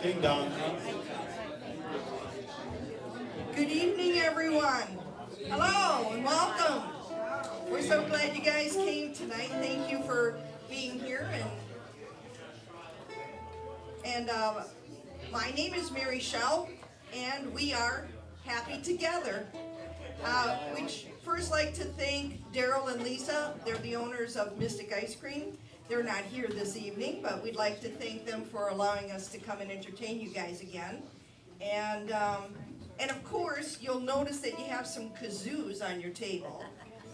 Ding dong. Good evening, everyone. Hello and welcome. We're so glad you guys came tonight. Thank you for being here. And my name is Mary Schell, and we are Happy Together. We'd first like to thank Daryl and Lisa. They're the owners of Mystic Ice Cream. They're not here this evening, but we'd like to thank them for allowing us to come and entertain you guys again. And of course, you'll notice that you have some kazoos on your table.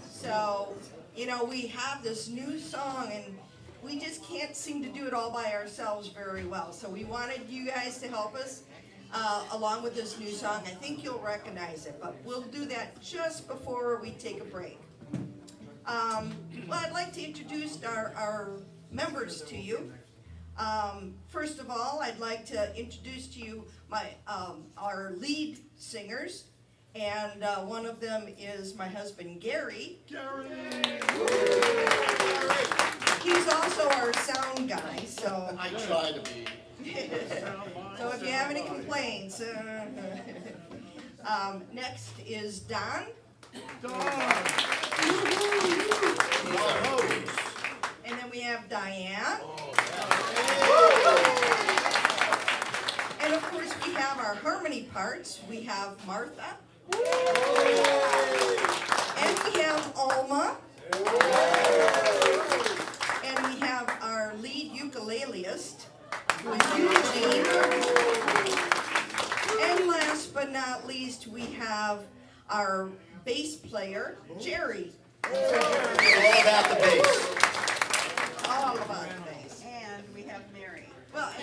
So, you know, we have this new song, and we just can't seem to do it all by ourselves very well. So we wanted you guys to help us along with this new song. I think you'll recognize it, but we'll do that just before we take a break. Well, I'd like to introduce our members to you. First of all, I'd like to introduce to you our lead singers, and one of them is my husband, Gary. Gary! He's also our sound guy, so. I try to be. So if you have any complaints. Next is Don. And then we have Diane. And of course we have our harmony parts. We have Martha. And we have Alma. And we have our lead ukuleleist, who is Eugene. And last but not least, we have our bass player, Jerry. All about the bass. All about the bass. And we have Mary. Well, of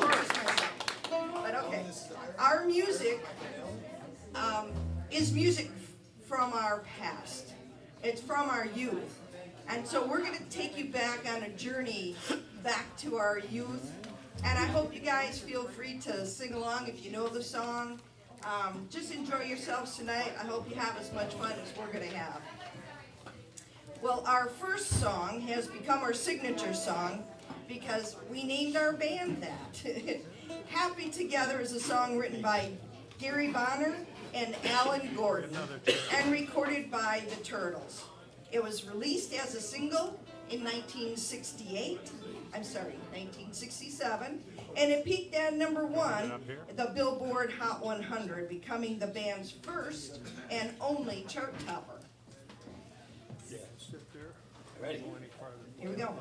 course myself. But okay. Our music is music from our past. It's from our youth. And so we're going to take you back on a journey back to our youth. And I hope you guys feel free to sing along if you know the song. Just enjoy yourselves tonight. I hope you have as much fun as we're going to have. Well, our first song has become our signature song because we named our band that. Happy Together is a song written by Gary Bonner and Alan Gordon and recorded by the Turtles. It was released as a single in 1967, and it peaked at #1 at the Billboard Hot 100, becoming the band's first and only chart topper. Ready? Here we go.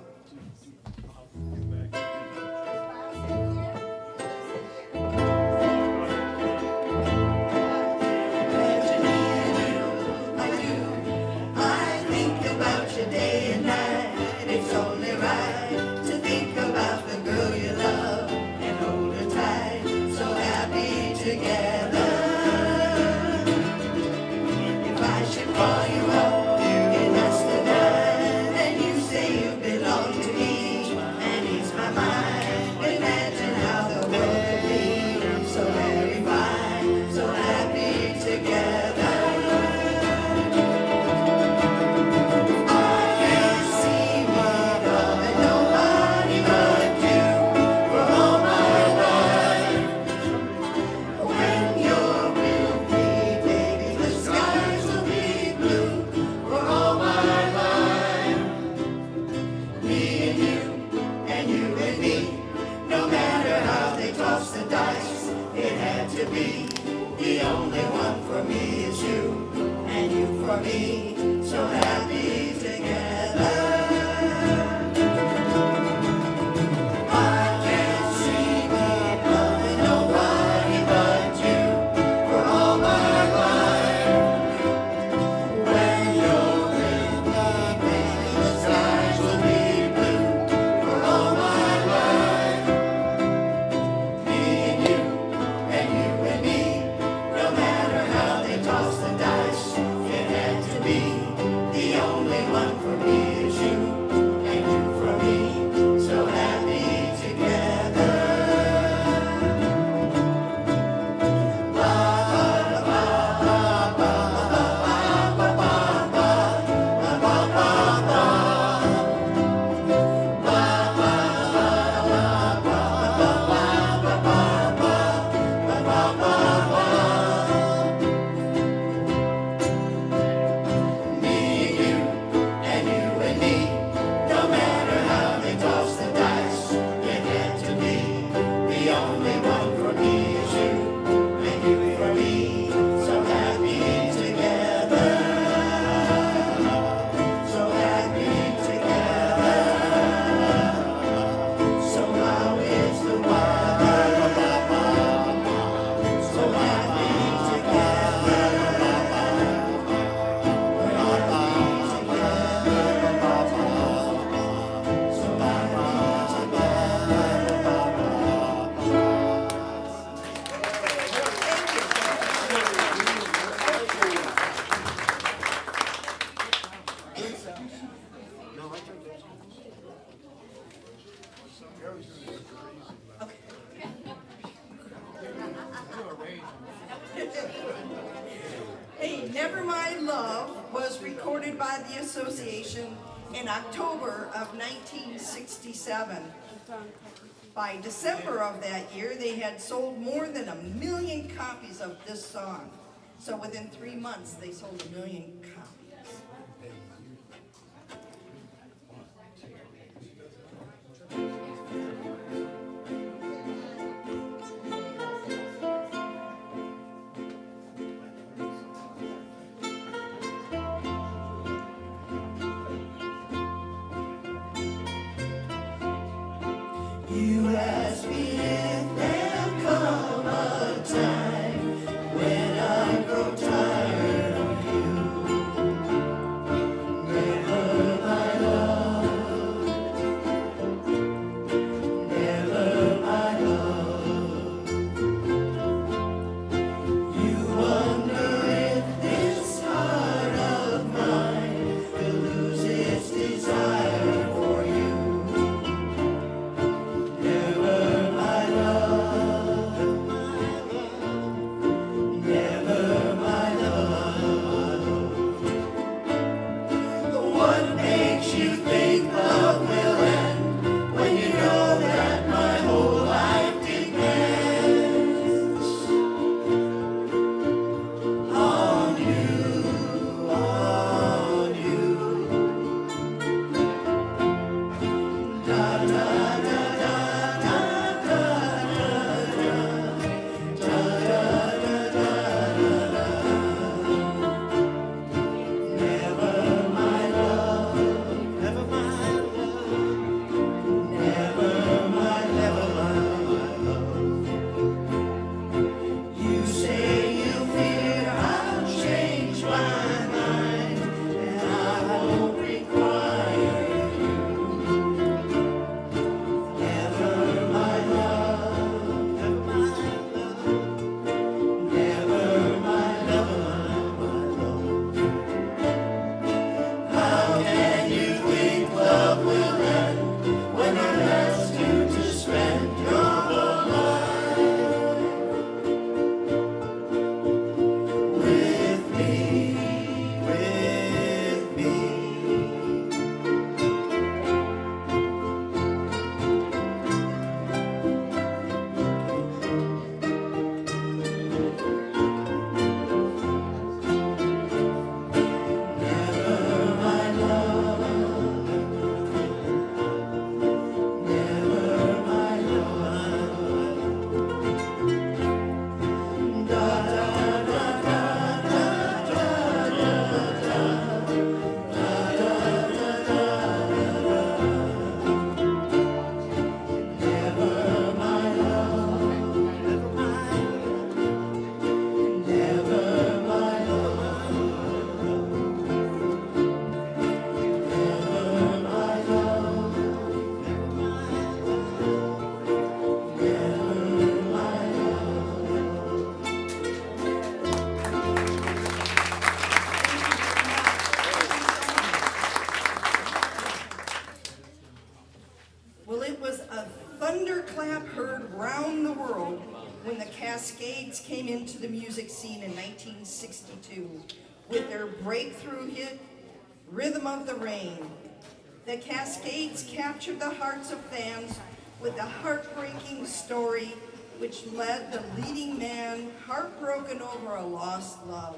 The only one. Love was recorded by the association in October of 1967. By December of that year, they had sold more than 1 million copies of this song. So within 3 months, they sold 1 million copies. You ask me if there'll come a time when I grow tired of you. Never, my love. Never, my love. You wonder if this heart of mine will lose its desire for you. What makes you think love will end when you know that my whole life depends on you, on you? Da da da da da da da da da da. Never, my love. Never, my love. Never, my love. You say you fear I'll change my mind, and I won't require you. Never, my love. Never, my love. Never, my love. How can you think love will end when it asks you to spend your whole life with me, with me? Never, my love. Never, my love. Da da da da da da Never, my love. Never, my love. Well, it was a thunderclap heard round the world when the Cascades came into the music scene in 1962 with their breakthrough hit, Rhythm of the Rain. The Cascades captured the hearts of fans with a heartbreaking story which led the leading man heartbroken over a lost love.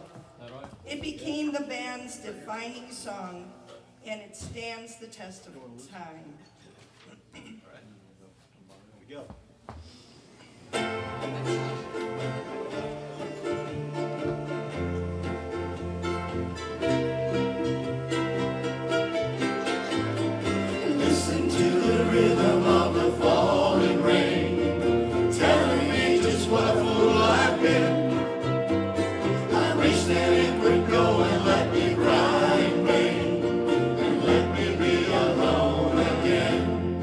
It became the band's defining song, and it stands the test of time. Here we go. Listen to the rhythm of the falling rain, telling me just what a fool I've been. I wish that it would go and let me cry in vain, and let me be alone again.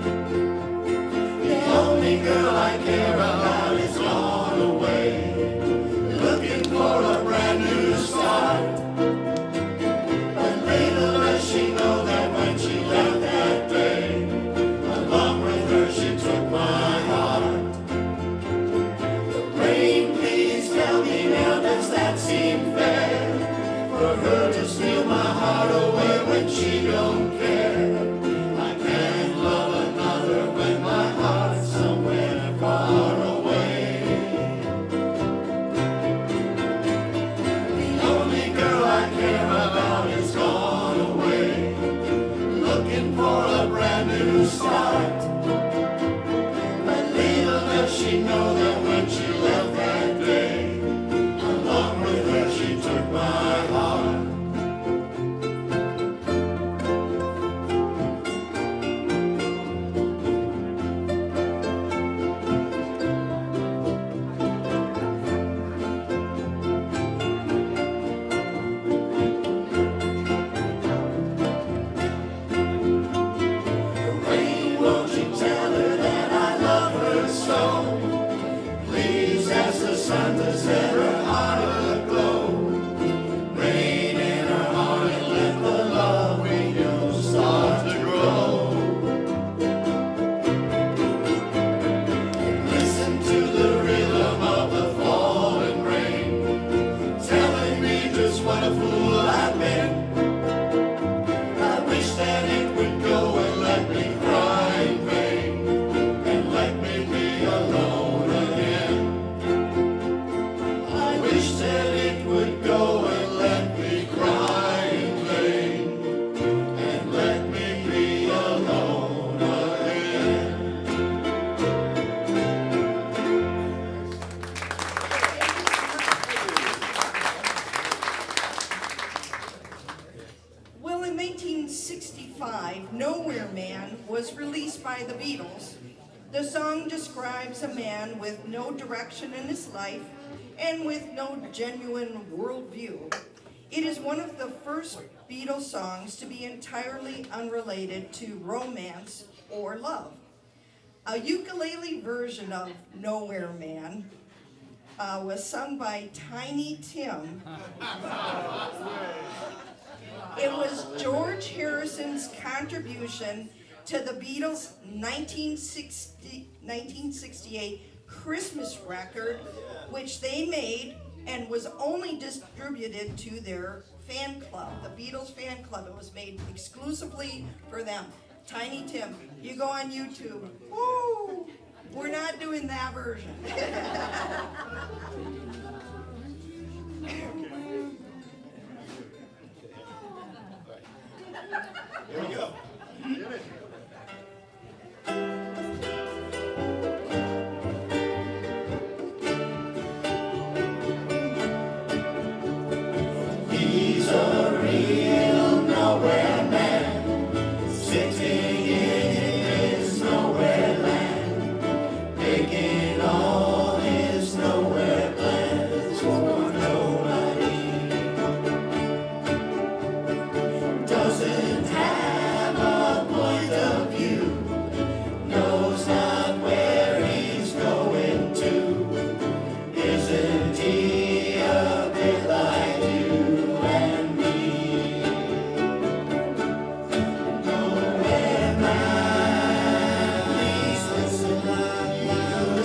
does she know that when she left that day, along with her she took my heart? Rain, won't you tell her that I love her so? Please ask the sun to set her heart aglow. Rain in her heart and let the love we knew start to grow. Listen to the rhythm of the falling rain, telling me just what a fool I've been. I wish that it would go and let me cry in vain, and let me be alone again. I wish that it would go and let me cry in vain, and let me be alone again. Well, in 1965, Nowhere Man was released by the Beatles. The song describes a man with no direction in his life and with no genuine worldview. It is one of the first Beatles songs to be entirely unrelated to romance or love. A ukulele version of Nowhere Man was sung by Tiny Tim. It was George Harrison's contribution to the Beatles' 1968 Christmas record, which they made and was only distributed to their fan club, the Beatles fan club. It was made exclusively for them. Tiny Tim, you go on YouTube. Woo! We're not doing that version. Here we go. He's a real nowhere man, sitting in his nowhere land, making all his nowhere plans for nobody. Doesn't have a point of view, knows not where he's going to. Isn't he a bit like you and me? Nowhere man, please listen. You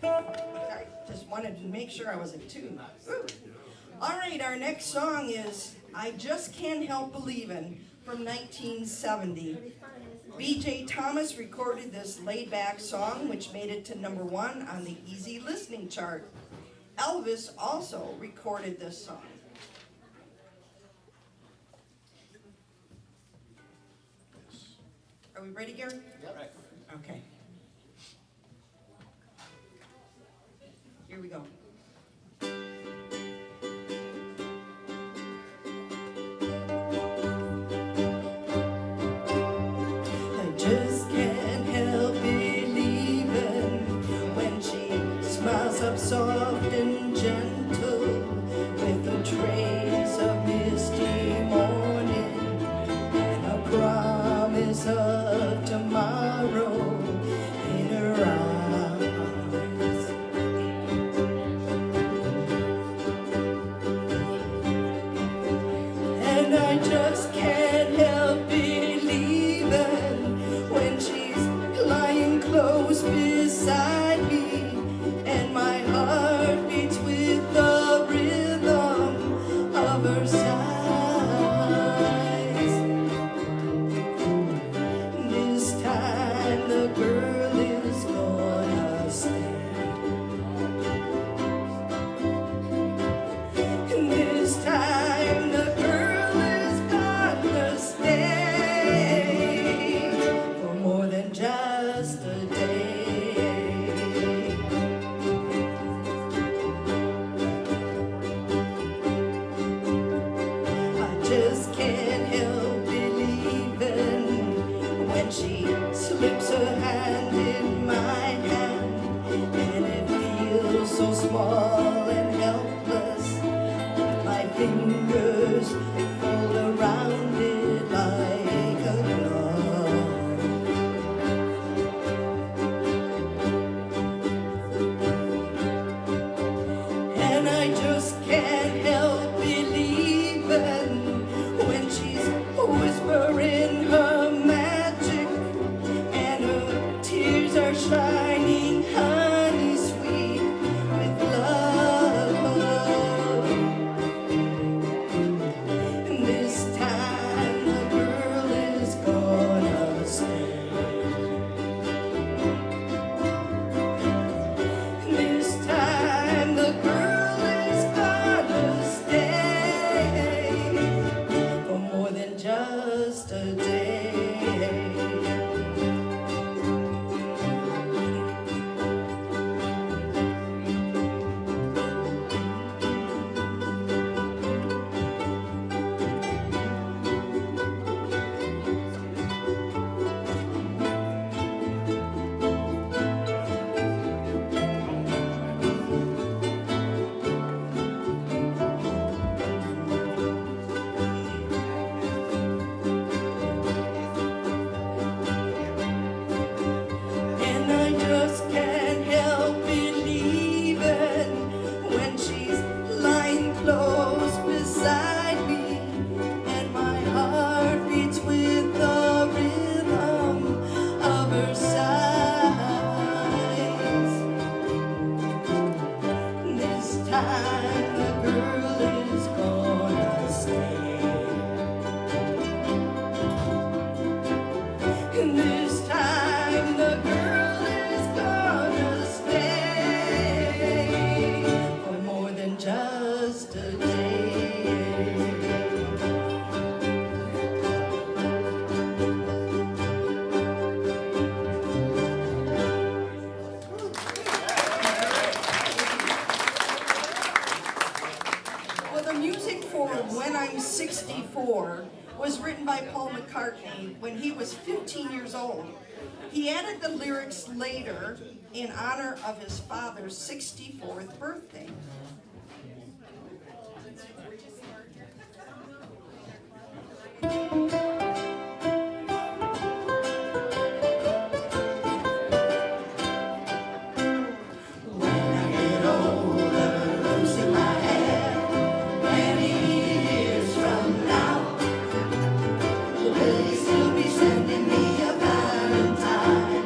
Sorry, just wanted to make sure I was in tune. Woo. All right, our next song is I Just Can't Help Believin' from 1970. B.J. Thomas recorded this laid-back song, which made it to #1 on the Easy Listening chart. Elvis also recorded this song. Are we ready, Gary? Yep. Okay. Here we go. I just can't help believing when she smiles up soft and gentle with a trace of misty morning and a promise of tomorrow in her eyes. And I just can't help believing when she's lying close beside me and my heart beats with the rhythm of her sighs. This time the girl is gonna stay. This time the girl is gonna stay for more than just a day. I just can't help believing when she slips her hand in my hand and it feels so small and helpless. My fingers fold around it like a glove. And I just can't help believing when she's whispering her magic and her tears are shining honey sweet with love. This time the girl is gonna stay. This time the girl is gonna stay for more than just a day. And I just can't help believing when she's lying close beside me and my heart beats with the rhythm of her sighs. This time the girl is gonna stay. This time the girl is gonna stay for more than just a day. Well, the music for When I'm 64 was written by Paul McCartney when he was 15 years old. He added the lyrics later in honor of his father's 64th birthday. When I get older, losing my hair, many years from now, will you still be sending me a Valentine?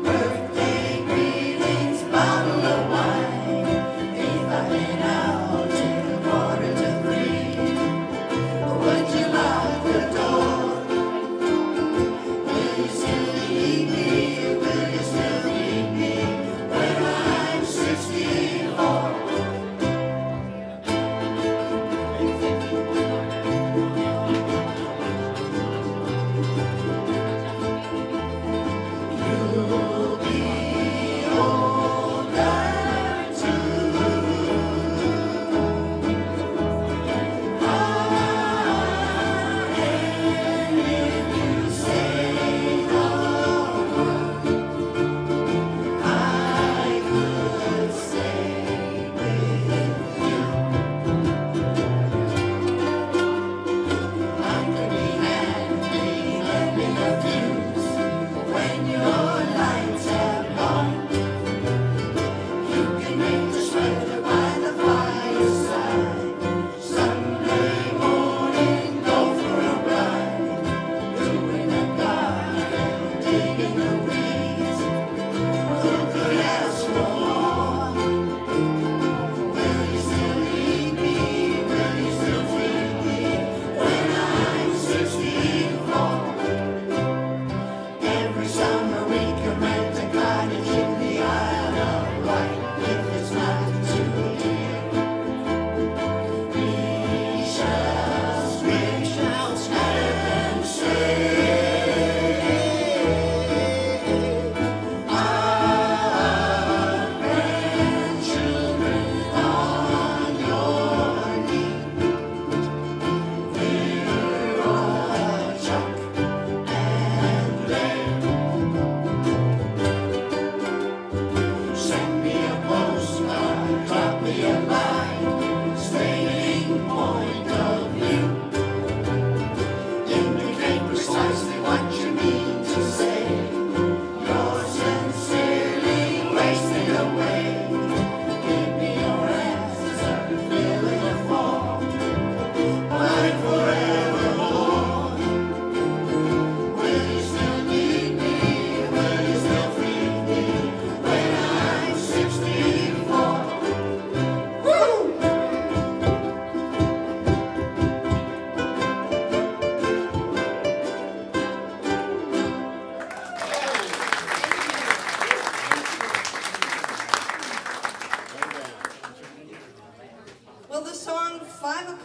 Birthday greetings, bottle of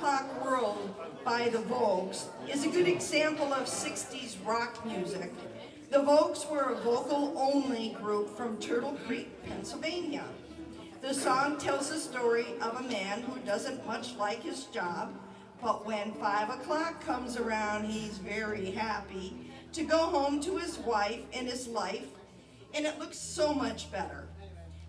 O'Clock World by the Vogues is a good example of 60s rock music. The Vogues were a vocal-only group from Turtle Creek, Pennsylvania. The song tells the story of a man who doesn't much like his job, but when 5 o'clock comes around, he's very happy to go home to his wife and his life, and it looks so much better.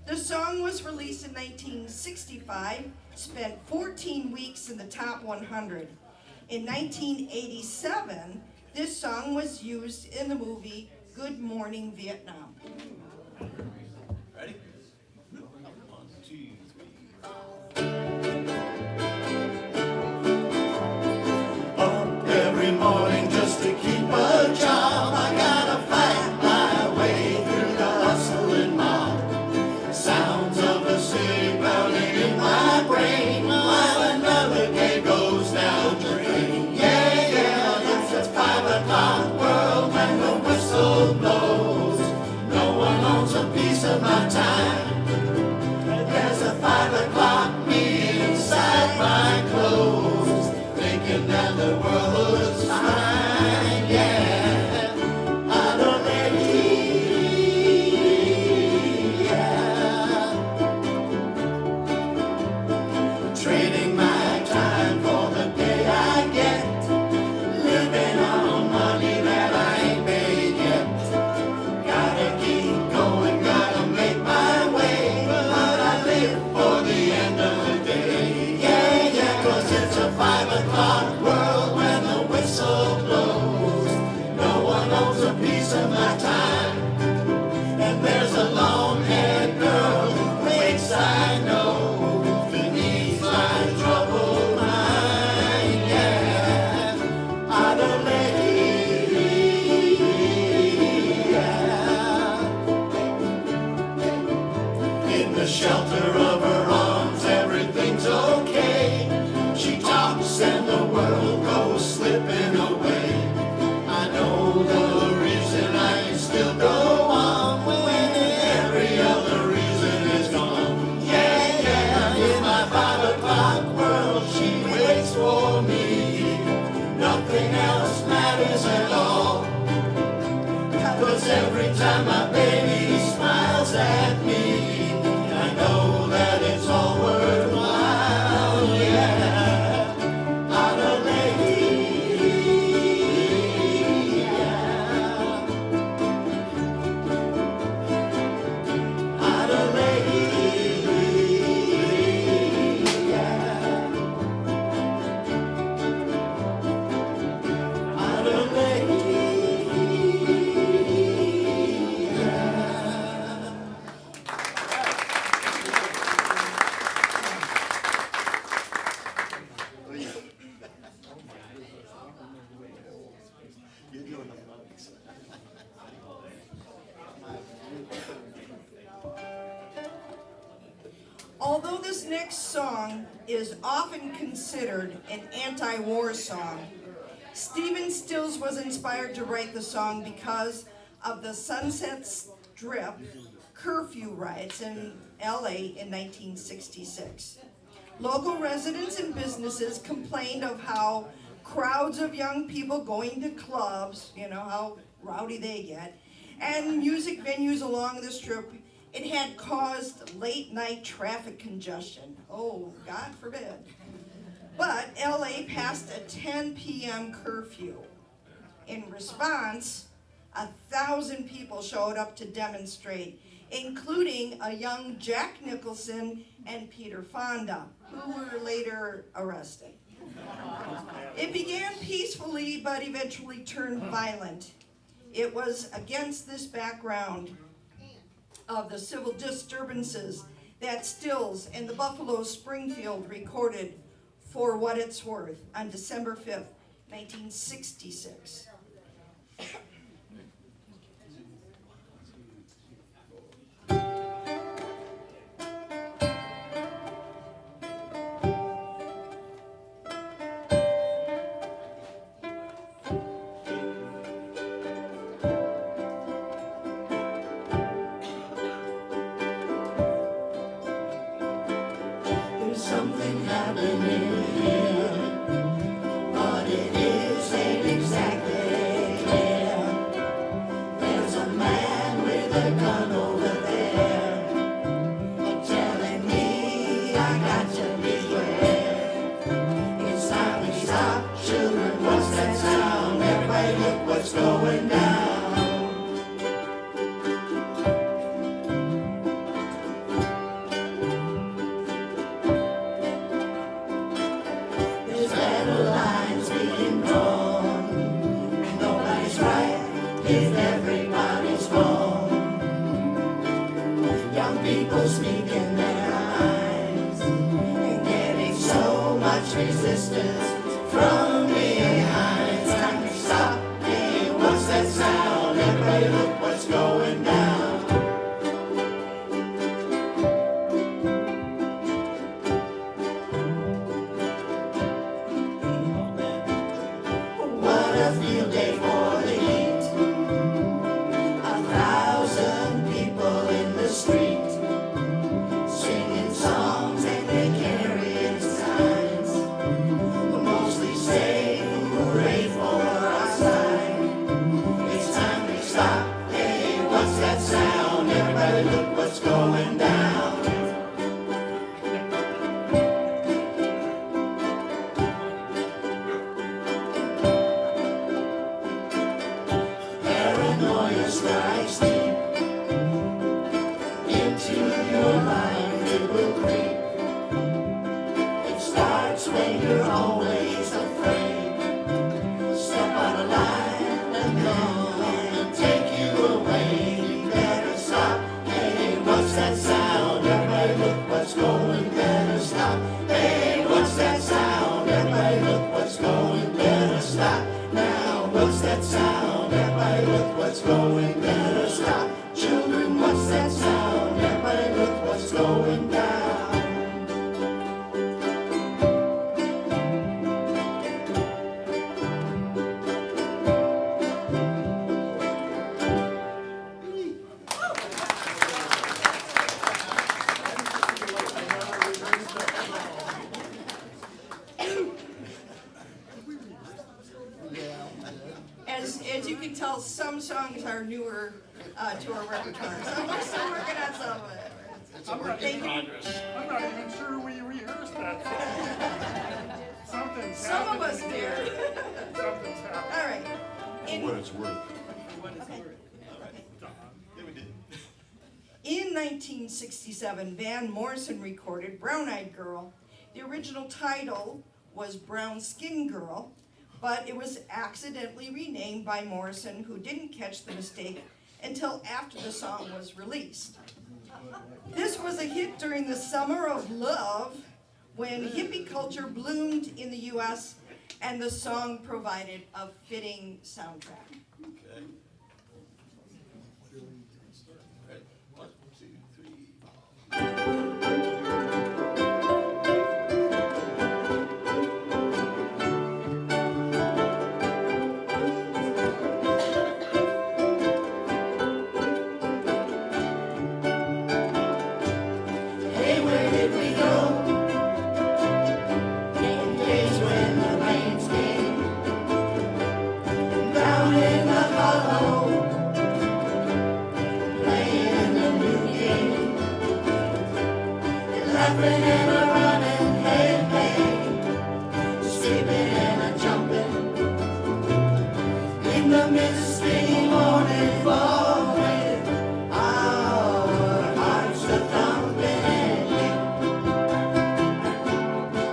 The song was released in 1965, spent 14 weeks in the top 100. In 1987, this song was used in the movie Good Morning Vietnam. Ready? 1, 2, 3. Up every morning just to keep a job. I gotta fight my way through the hustling mob. Sounds of the city pounding in my brain while another day goes down the drain. Yeah, yeah, it's a 5 o'clock world when the whistle blows. No one owns a piece of my time. There's a 5 o'clock me inside my clothes, thinking that the world looks fine. Yeah, I don't trading my time for the day I get, living on money that I ain't made yet. Gotta keep going, gotta make my way, but I live for the end of the day. Yeah, yeah, 'cause it's a 5 o'clock world when the whistle blows. No one owns a piece of my time, and there's a long-haired girl who waits, I know, beneath my troubled mind. Yeah, Idle lady, yeah. In the shelter of her arms, everything's okay. She talks and the world goes slipping away. I know the reason I can still go on when every other reason is gone. Yeah, yeah, in my 5 o'clock world, she waits for me. Nothing else matters at all. 'Cause every time my baby smiles at me, I know that it's all worthwhile. Yeah, Idle lady, yeah. Idle lady, yeah. Idle lady, yeah. You're doing the bugs. Although this next song is often considered an anti-war song, Stephen Stills was inspired to write the song because of the Sunset Strip curfew riots in LA in 1966. Local residents and businesses complained of how crowds of young people going to clubs, you know how rowdy they get, and music venues along the strip. It had caused late night traffic congestion. Oh, God forbid. But LA passed a 10 p.m. curfew. In response, 1,000 people showed up to demonstrate, including a young Jack Nicholson and Peter Fonda, who were later arrested. It began peacefully, but eventually turned violent. It was against this background of the civil disturbances that Stills and the Buffalo Springfield recorded For What It's Worth on December 5th, 1966. There's something happening here. people speaking their minds and getting so much resistance from behind. It's time to stop. Hey, what's that sound? Everybody look what's going down. What a field day for the heat. 1,000 people in the street, singing songs and they carrying signs, but mostly say hooray for our side. It's time to stop. Hey, what's that sound? Everybody look what's going down. Paranoia strikes deep into your mind. It will creep. It starts when you're always afraid. Step on a line and come and take you away. You better stop. Hey, what's that sound? Everybody look what's going. Better stop. Hey, what's that sound? Everybody look what's going. Better stop. Now, what's that sound? Everybody look what's going. Better stop. Children, what's that sound? Everybody look what's going down. As you can tell, some songs are newer to our repertoire, so we're still working on some of it. Thank you. I'm not even sure we rehearsed that song. Something's Some of happening us did. here. Something's happening. All right. In, it's worth. in 1967, Van Morrison recorded Brown Eyed Girl. The original title was Brown Skin Girl, but it was accidentally renamed by Morrison, who didn't catch the mistake until after the song was released. This was a hit during the summer of love, when hippie culture bloomed in the US, and the song provided a fitting soundtrack. Okay. Right. 1, 2, 3. Hey, where did we go? In days when the rains came down in the hollow, playing a new game, laughing and a running, hey, hey, sleeping and a jumping in the misty morning fog. Our hearts are thumping and you,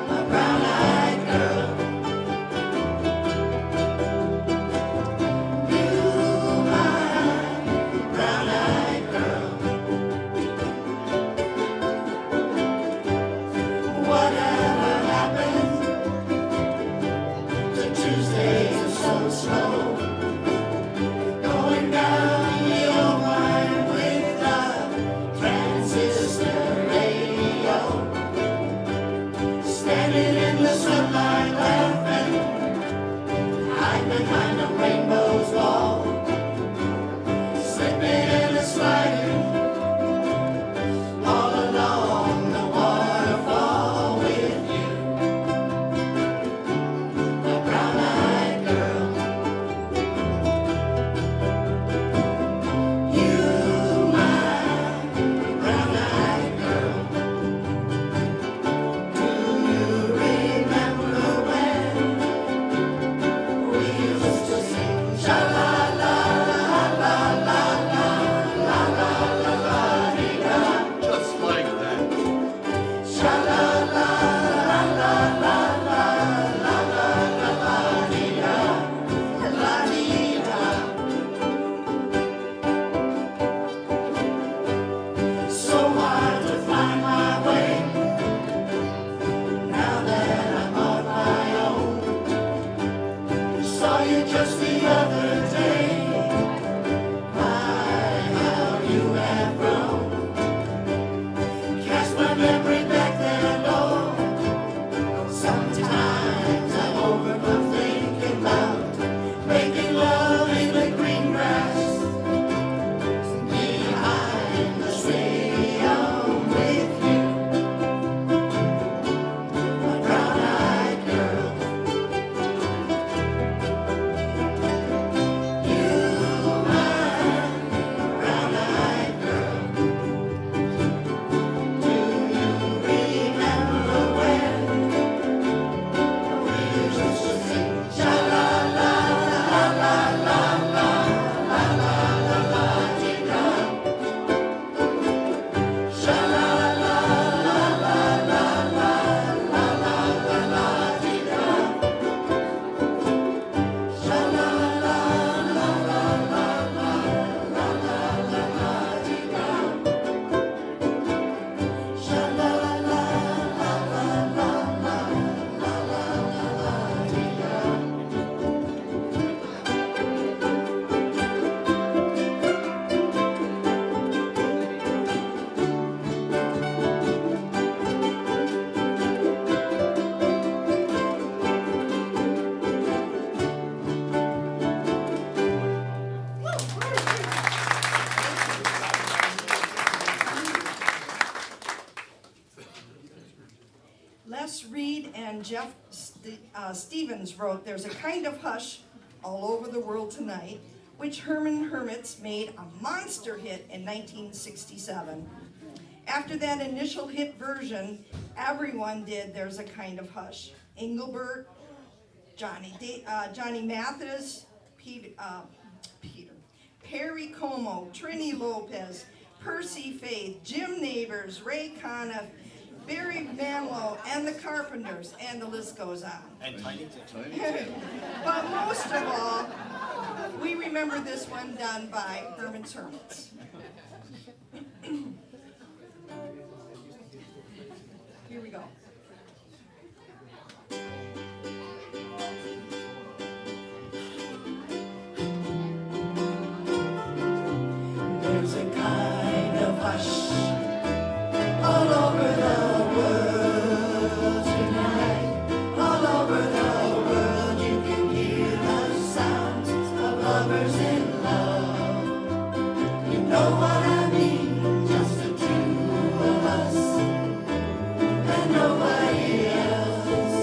my brown-eyed girl, you, my brown-eyed girl. Les Reed and Jeff Stevens wrote There's a Kind of Hush All Over the World Tonight, which Herman Hermits made a monster hit in 1967. After that initial hit version, everyone did There's a Kind of Hush. Engelbert, Johnny Mathis, Perry Como, Trini Lopez, Percy Faith, Jim Neighbors, Ray Conniff, Barry Manilow, and the Carpenters, and the list goes on. And Tiny Tim. But most of all, we remember this one done by Herman's Hermits. Here we go. There's a kind of hush all over the world tonight. All over the world you can hear the sounds of lovers in love. You know what I mean, just the two of us and nobody else.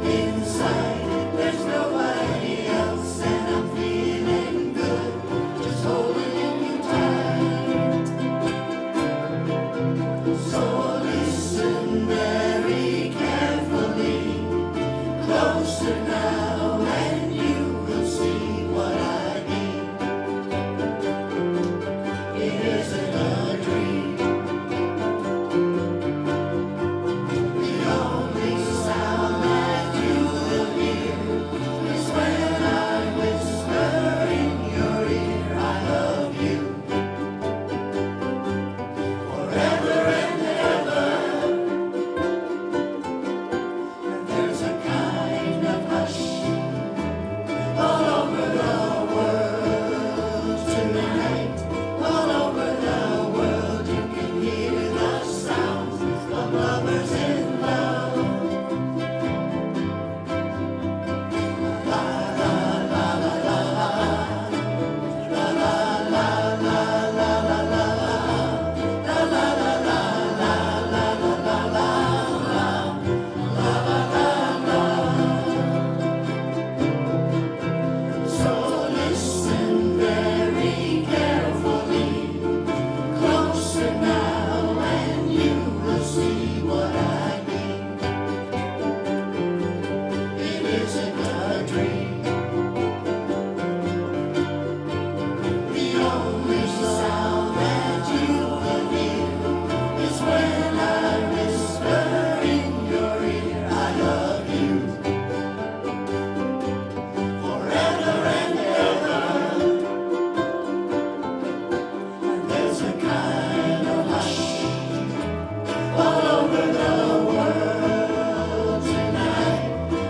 Inside there's nobody else, and I'm feeling good, just holding you tight. So listen very carefully, closer now, and you will see what I mean. It isn't a dream. The only sound that you will hear is when I whisper in your ear, I love you. Forever and ever. And there's a kind of hush all over the world tonight. All over the world you can hear the sounds of lovers in love. So listen very carefully, closer now, and you will see what I mean. It isn't a dream. The only sound that you will hear is when I whisper in your ear, I love you. Forever and ever. And there's a kind of hush all over the world tonight.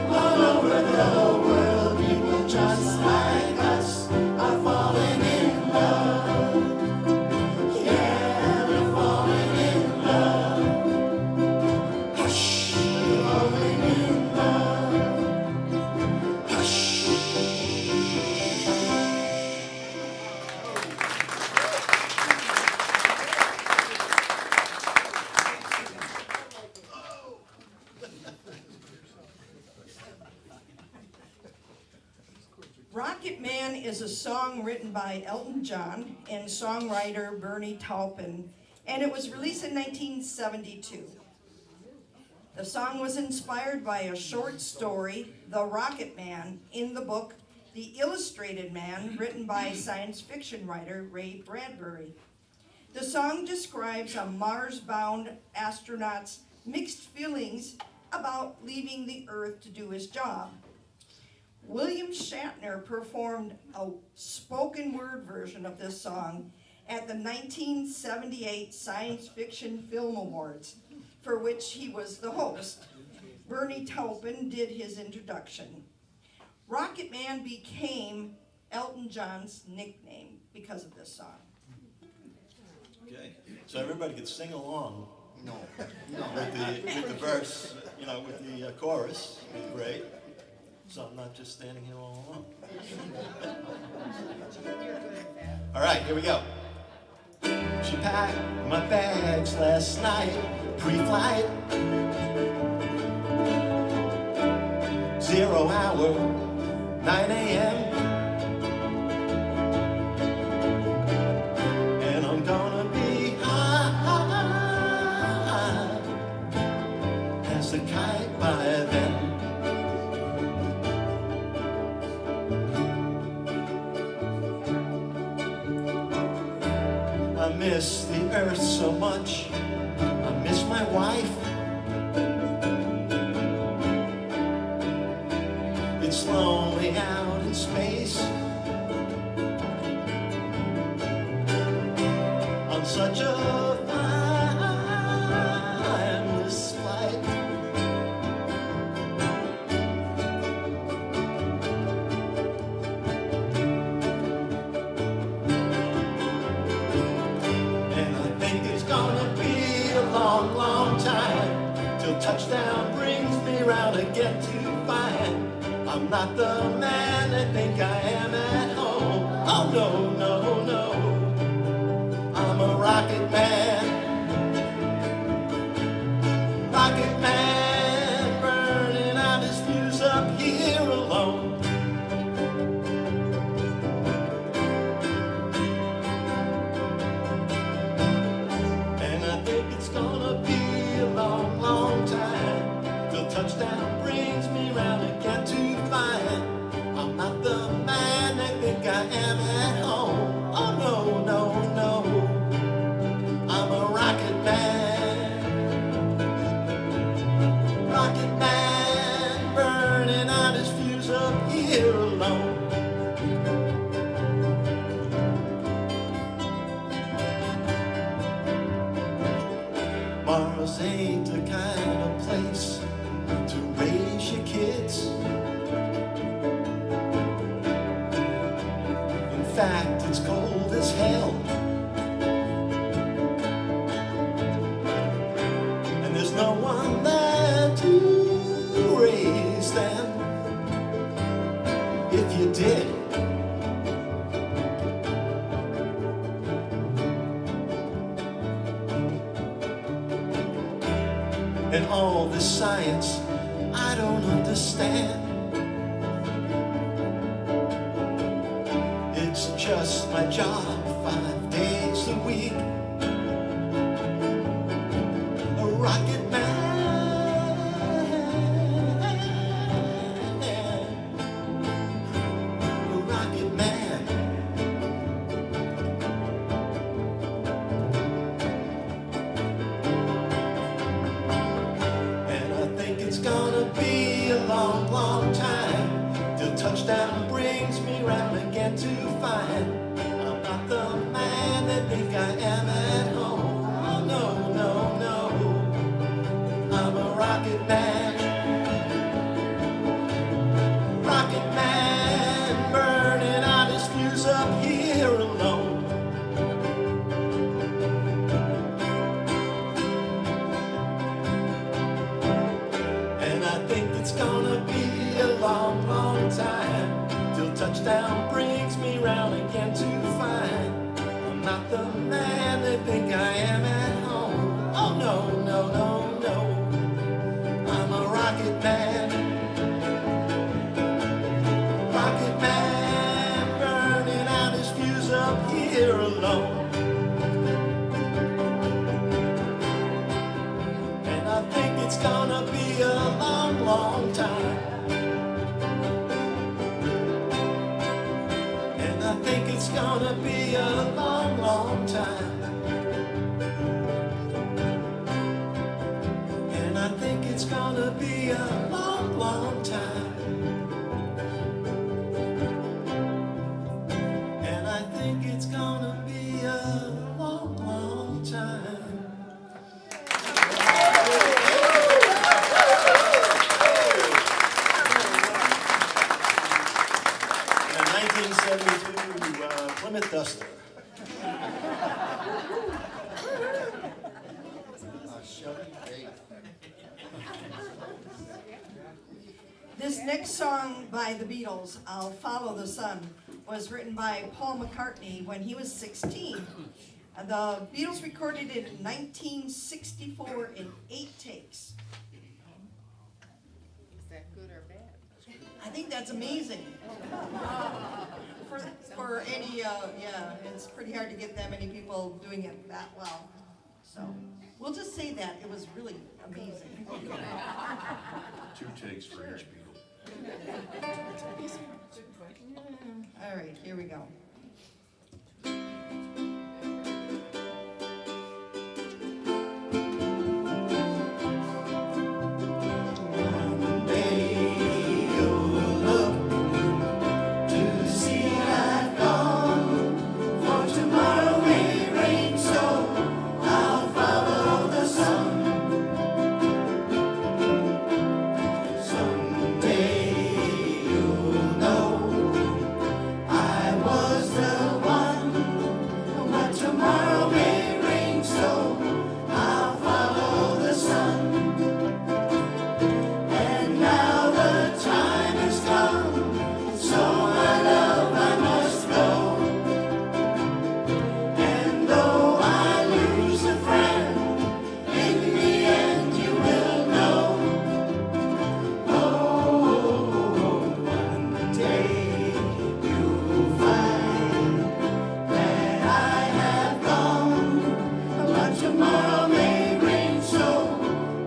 All over the world, people just like us are falling in love. Yeah, they're falling in love. Hush, falling in love. Hush. Rocket Man is a song written by Elton John and songwriter Bernie Taupin, and it was released in 1972. The song was inspired by a short story, The Rocket Man, in the book The Illustrated Man, written by science fiction writer Ray Bradbury. The song describes a Mars-bound astronaut's mixed feelings about leaving the Earth to do his job. William Shatner performed a spoken word version of this song at the 1978 Science Fiction Film Awards, for which he was the host. Bernie Taupin did his introduction. Rocket Man became Elton John's nickname because of this song. Okay, so everybody could sing along No. with the verse, with the chorus, great. So I'm not just standing here all alone. All right, here we go. She packed my bags last night, pre-flight. 0 hour, 9 a.m. And I'm gonna be high as a kite by then. I miss the earth so much. I miss my wife. It's lonely out in space on such a mindless flight. And I think it's gonna be a long, long time till touchdown brings me round again to find I'm not the man I think I am at home. Oh no, no, no, I'm a rocket man. Rocket man, burning out his fuse up here alone. And I think it's gonna be a long, long time till touchdown brings me round again to find I'm not the man I think I am at home. Oh no, no, no, I'm a rocket man. Rocket man, burning out his fuse up here alone. Mars ain't the kind of place to raise your kids. In fact, it's cold as hell. And there's no one there to raise them. If you did, and all this science I don't understand. It's just my job 5 days a week. A rocket man. A rocket man. And I think it's gonna be a long, long time till touchdown brings me round again to find I'm not the man I think I am at home. Oh no, no, no, I'm a rocket man. Rocket man, burning out his fuse up here alone. And I think it's gonna be a long, long time till touchdown brings me round again to find I'm not the man I think I am at home. Oh no, no, no, no, I'm a rocket man. Rocket man, burning out his fuse up here alone. And I think it's gonna be a long, long time. And I think it's gonna be a long, long time. And I think it's gonna be a long, long time. And I think it's gonna be a long, long time. And 1972 Plymouth Duster. This next song by the Beatles, I'll Follow the Sun, was written by Paul McCartney when he was 16. The Beatles recorded it in 1964 in 8 takes. Is that good or bad? I think that's amazing. For any, yeah, it's pretty hard to get that many people doing it that well. So we'll just say that it was really amazing. 2 takes for each Beatle. All right, here we go. One day you'll look to see I've gone, for tomorrow may rain, so I'll follow the sun. Someday you'll know I was the one, but tomorrow may rain, so I'll follow the sun. And now the time has come, so my love I must go. And though I lose a friend, in the end you will know. Oh, one day you'll find that I have gone, but tomorrow may rain, so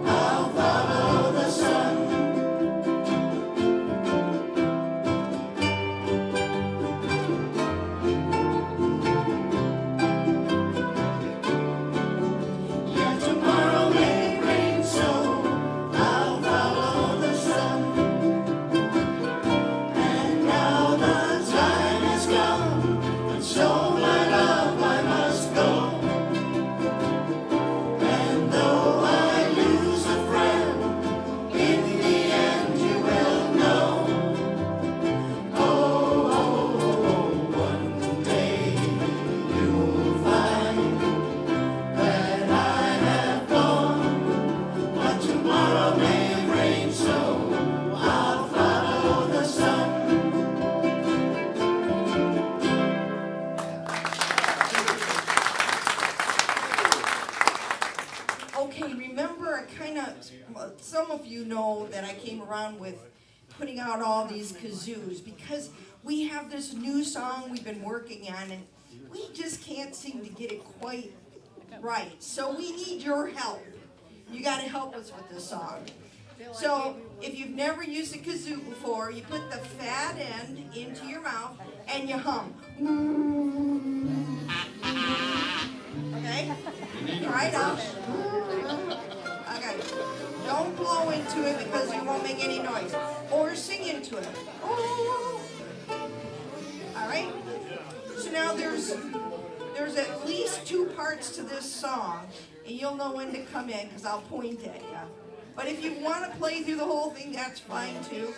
I'll follow the sun. Yeah, tomorrow may rain, so I'll follow the sun. And now the time has come, and so my love I must go. And though I lose a friend, in the end you will know. Oh, one day you'll find that I have gone, but tomorrow may rain, so I'll follow the sun. Okay, remember, some of you know that I came around with putting out all these kazoos because we have this new song we've been working on and we just can't seem to get it quite right. So we need your help. You gotta help us with this song. So if you've never used a kazoo before, you put the fat end into your mouth and you hum. Okay? Try it out. Okay. Don't blow into it because you won't make any noise. Or sing into it. Alright? So now there's at least 2 parts to this song, and you'll know when to come in because I'll point at you. But if you want to play through the whole thing, that's fine too.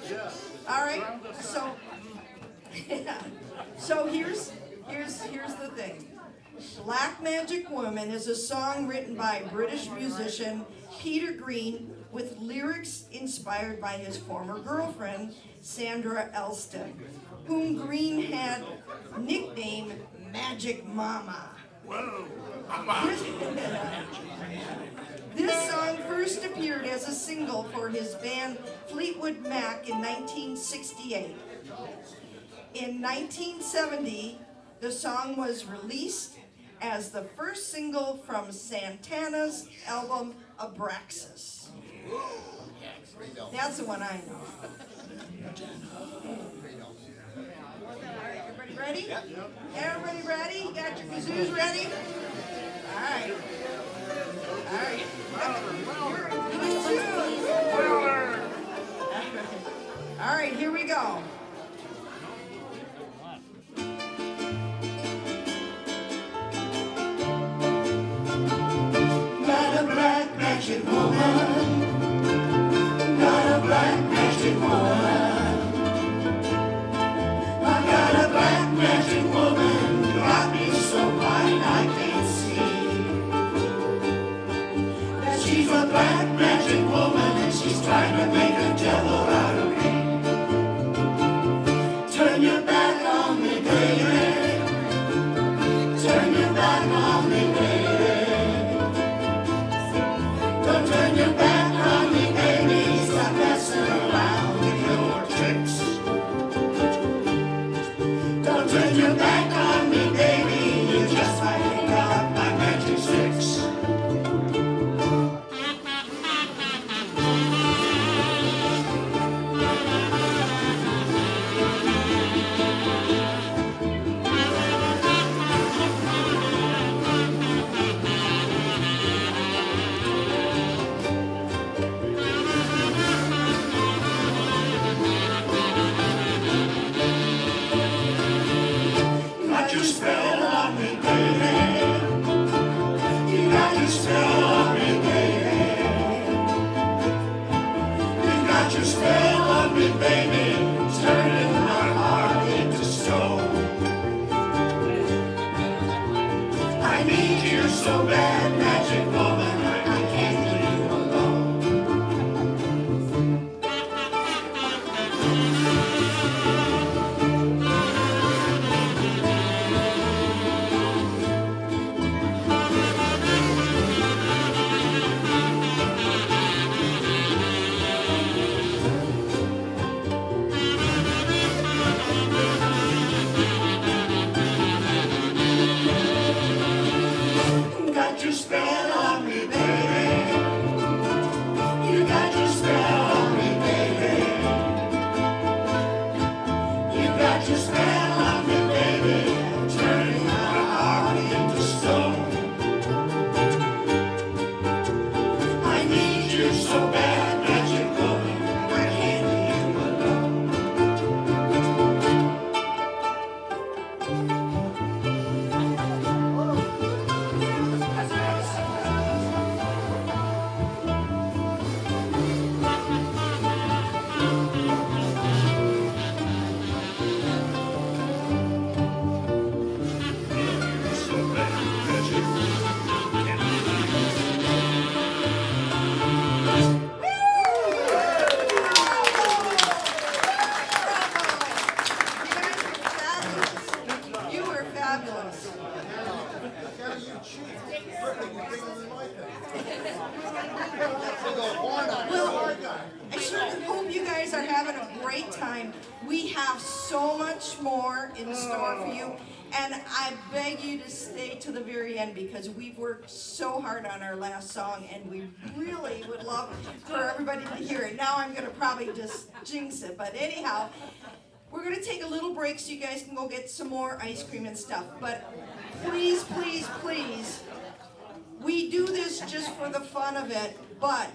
Alright? So so here's the thing. Black Magic Woman is a song written by British musician Peter Green with lyrics inspired by his former girlfriend, Sandra Elston, whom Green had nicknamed Magic Mama. This song first appeared as a single for his band Fleetwood Mac in 1968. In 1970, the song was released as the first single from Santana's album Abraxas. That's the one I know. Everybody ready? Everybody ready? You got your kazoos ready? All right. All right. All right, here we go. Got a black magic woman. Got a black magic woman. I got a black magic woman. Got me so blind I can't see. That she's a black magic woman and she's trying to make a devil out of me. Turn your back on me, baby. Turn your back on me, baby. Don't turn your back on me, baby. Stop messing around with your tricks. time. We have so much more in store for you. And I beg you to stay to the very end because we've worked so hard on our last song and we really would love for everybody to hear it. Now I'm gonna probably just jinx it, but anyhow, we're gonna take a little break so you guys can go get some more ice cream and stuff. But please, please, please, we do this just for the fun of it, but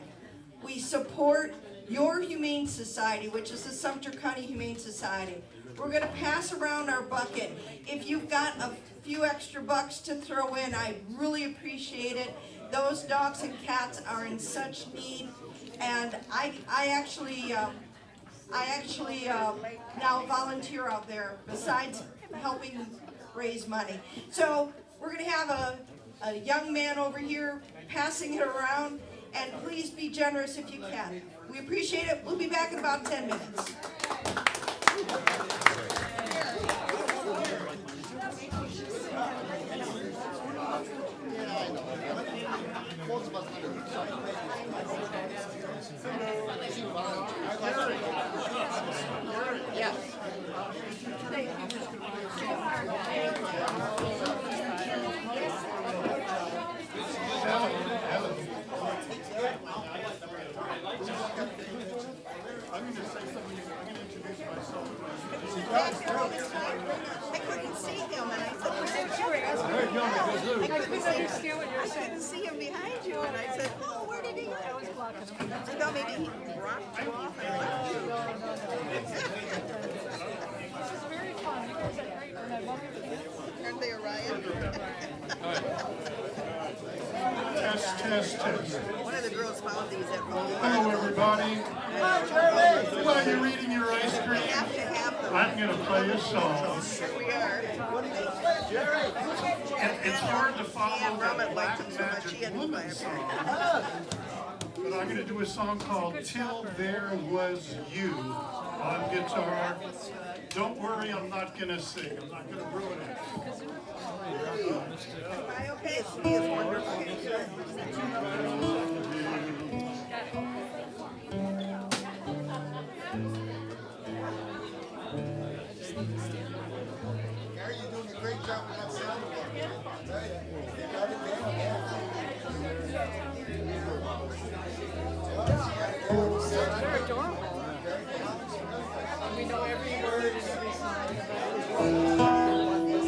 we support your Humane Society, which is the Sumter County Humane Society. We're gonna pass around our bucket. If you've got a few extra bucks to throw in, I really appreciate it. Those dogs and cats are in such need, and I actually now volunteer out there besides helping raise money. So we're gonna have a young man over here passing it around, and please be generous if you can. We appreciate it. We'll be back in about 10 minutes. Yes. I couldn't see him, and I said, I couldn't see him behind you, and I said, oh, where did he go? I thought maybe he dropped you off and left you. Aren't they a riot? Test. One of the girls found these at home. Hello, everybody. While you're eating your ice We cream, have to have them. I'm going to play a song. Here we are. It's hard to follow Yeah, that Robert liked him Black so much he Magic had to buy Woman a song. But I'm going to do a song called Till There Was You on guitar. Don't worry, I'm not going to sing. I'm not going to ruin it. Am I okay? He is wonderful. Gary, you're doing a great job with that soundboard. I tell you. You got it down. They're adorable. We know every word and every song about it.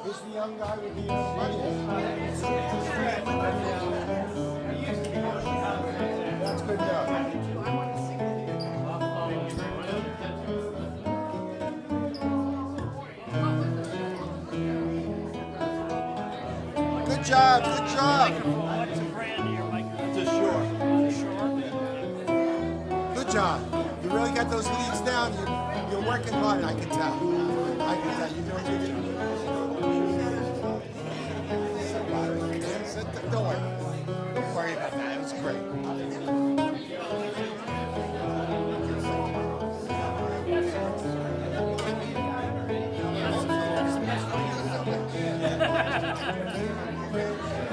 Who's the young guy with the money? That's good job. Good job, good job. Good job. You really got those leads down. You're working hard, I can tell. I can tell. You're doing good. Don't worry. Don't worry about that. It was great.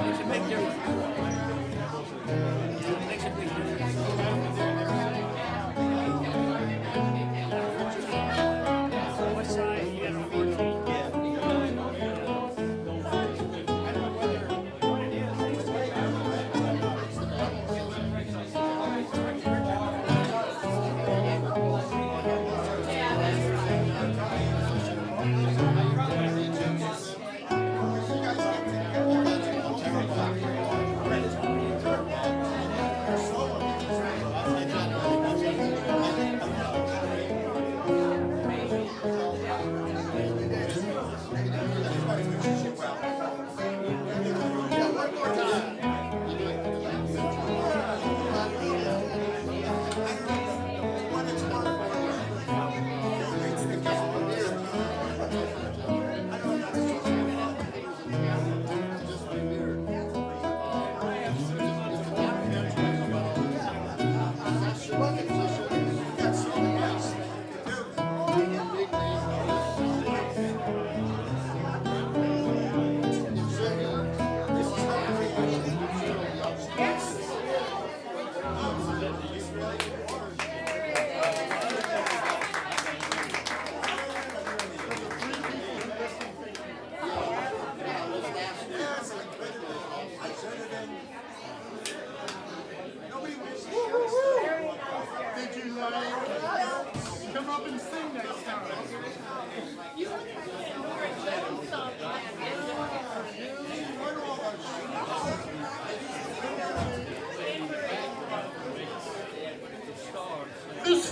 Makes a big difference. Makes a big difference. What size? You got a 14? Yeah.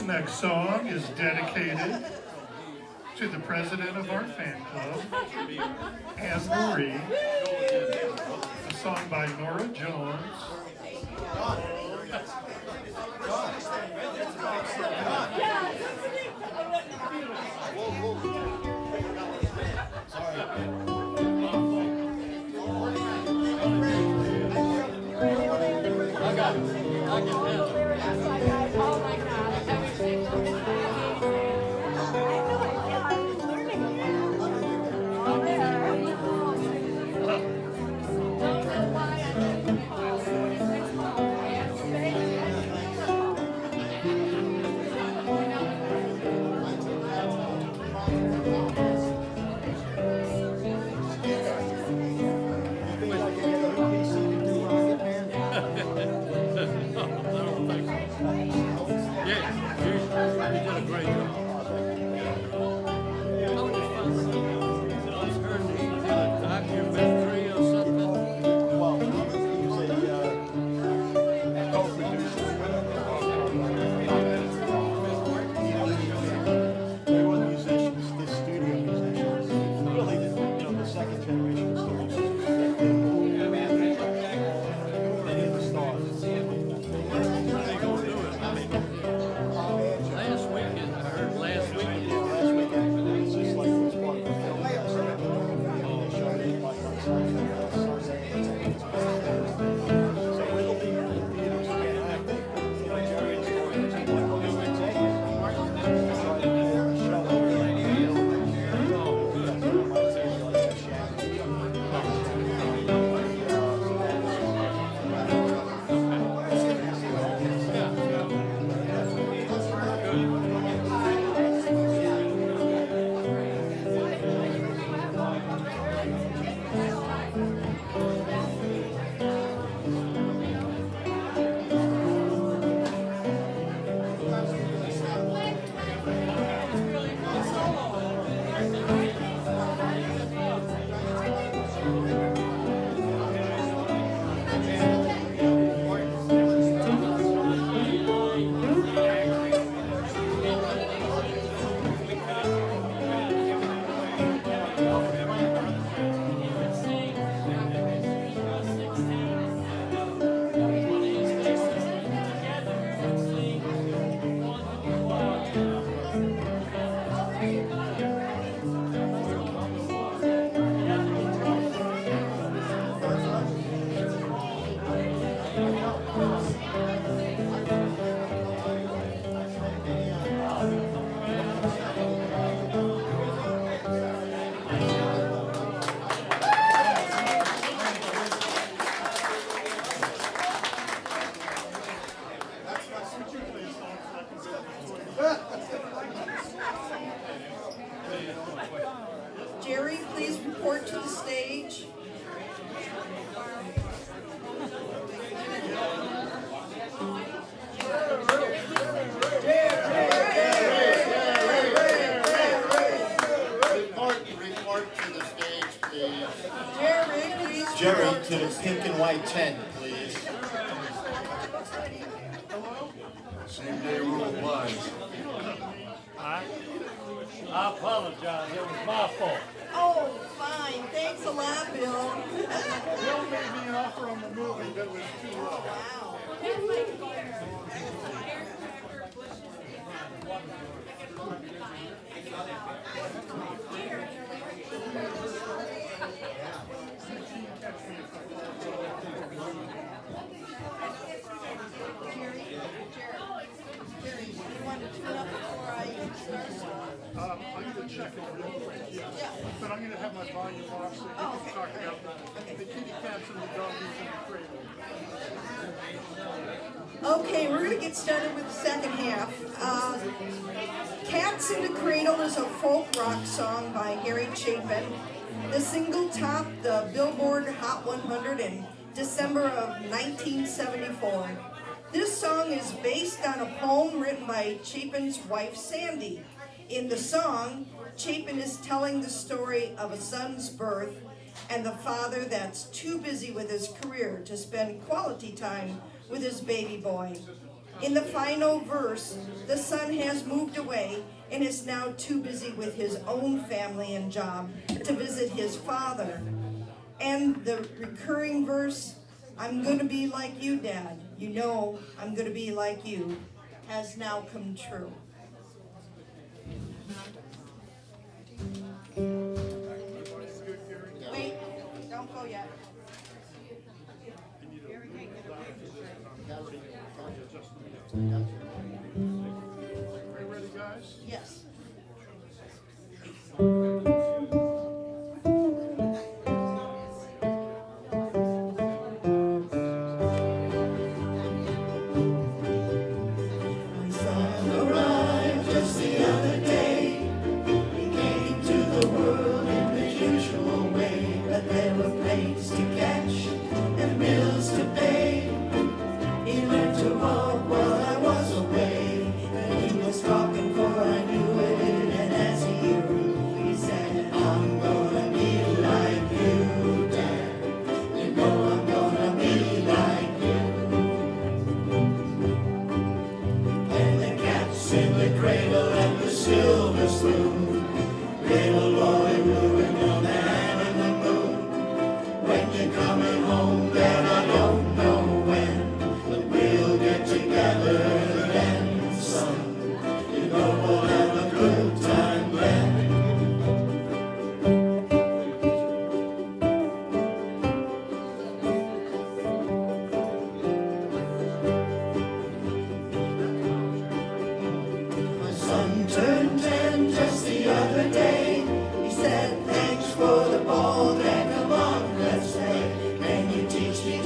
This next song is dedicated to the president of our fan club, Anne Marie. A song by Nora Jones. Jerry, please report to the stage. Report to the stage, please. Jerry, please. Jerry, report to the pink and white tent, please. Same day rule applies. I apologize, it was my fault. Oh, fine. Thanks a lot, Bill. Bill made me an offer on the movie that was too low. Wow. Jerry, you want to tune up before I start? I'm going to check it real quick, yes. But I'm going to have my volume off so you can talk about the kitty cats and the doggies in the cradle. Okay, we're going to get started with the second half. Cats in the Cradle is a folk rock song by Harry Chapin. The single topped the Billboard Hot 100 in December of 1974. This song is based on a poem written by Chapin's wife, Sandy. In the song, Chapin is telling the story of a son's birth and the father that's too busy with his career to spend quality time with his baby boy. In the final verse, the son has moved away and is now too busy with his own family and job to visit his father. And the recurring verse, I'm gonna be like you, Dad. You know I'm gonna be like you, has now come true. Wait, don't go yet. Are you ready, guys? Yes. My son arrived just the other day. He came to the world in the usual way, but there were planes to catch and bills to pay. He learned to walk while I was away, and he was talking for I knew it. And as he grew, he said, I'm gonna be like you, Dad. You know I'm gonna be like you. And the cat's in the cradle and the silver spoon, little boy blue and the man in the moon. When you're coming home, Dad, I don't know when, but we'll get together then, son. You know we'll have a good time then. My son turned 10 just the other day. He said, thanks for the ball, Dad, come on, let's play. Can you teach me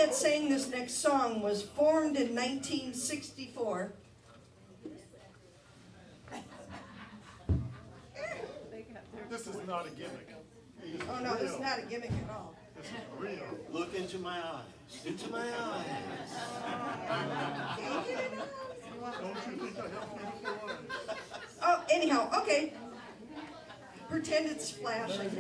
that sang this next song was formed in 1964. This is not a gimmick. It is Oh no, this is real. not a gimmick at all. This is real. Look into my eyes, into my eyes. Don't you think I helped you before? Oh, anyhow, okay. Pretend it's flashing.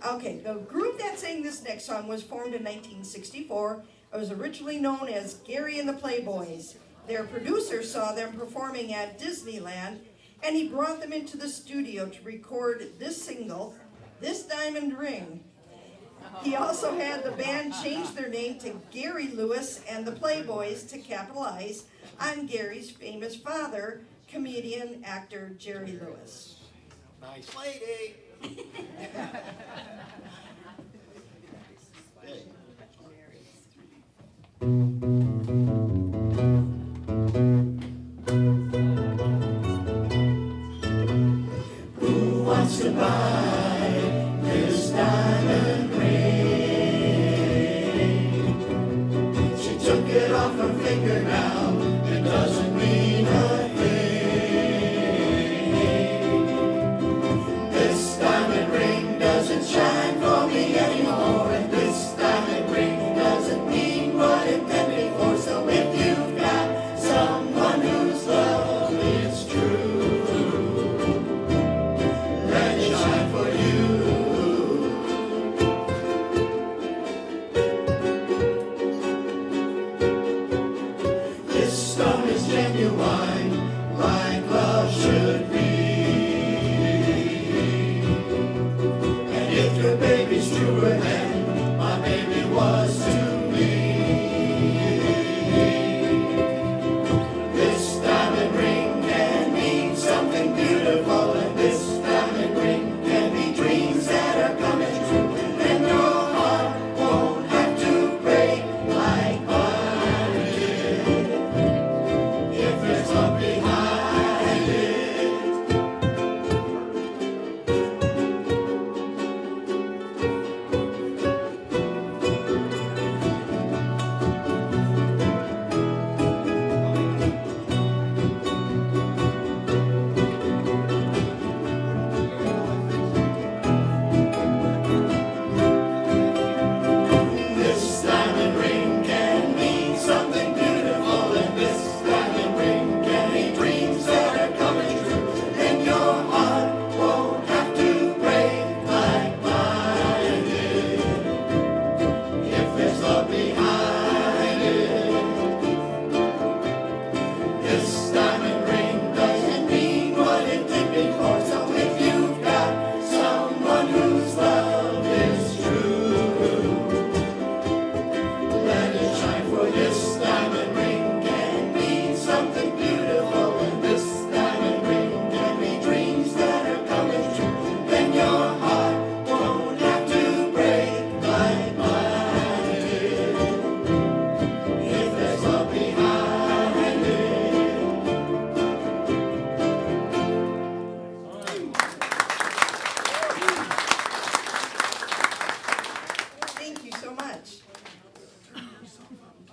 Okay, the group that sang this next song was formed in 1964. It was originally known as Gary and the Playboys. Their producer saw them performing at Disneyland, and he brought them into the studio to record this single, This Diamond Ring. He also had the band change their name to Gary Lewis and the Playboys to capitalize on Gary's famous father, comedian actor Jerry Lewis. Nice lady. Hey. Who wants to buy this diamond ring? She took it off her finger now, it doesn't mean a thing. This diamond ring doesn't shine for me anymore, and this diamond ring doesn't mean what it meant before. So if you've got someone whose love is true, let it shine for you. This stone is genuine, like love should be. And if your baby's truer than my baby was to me, this diamond ring can mean something beautiful, and this diamond ring can be dreams that are coming true. And your heart won't have to break like mine did, if there's love behind it. This diamond ring can mean something beautiful, and this diamond ring can be dreams that are coming true. And your heart won't have to break like mine did, if there's love behind it. This diamond ring doesn't mean what it did before. So if you've got someone whose love is true, let it shine, for this diamond ring can mean something beautiful, and this diamond ring can be dreams that are coming true. Then your heart won't have to break like mine did, if there's love behind it. Thank you so much.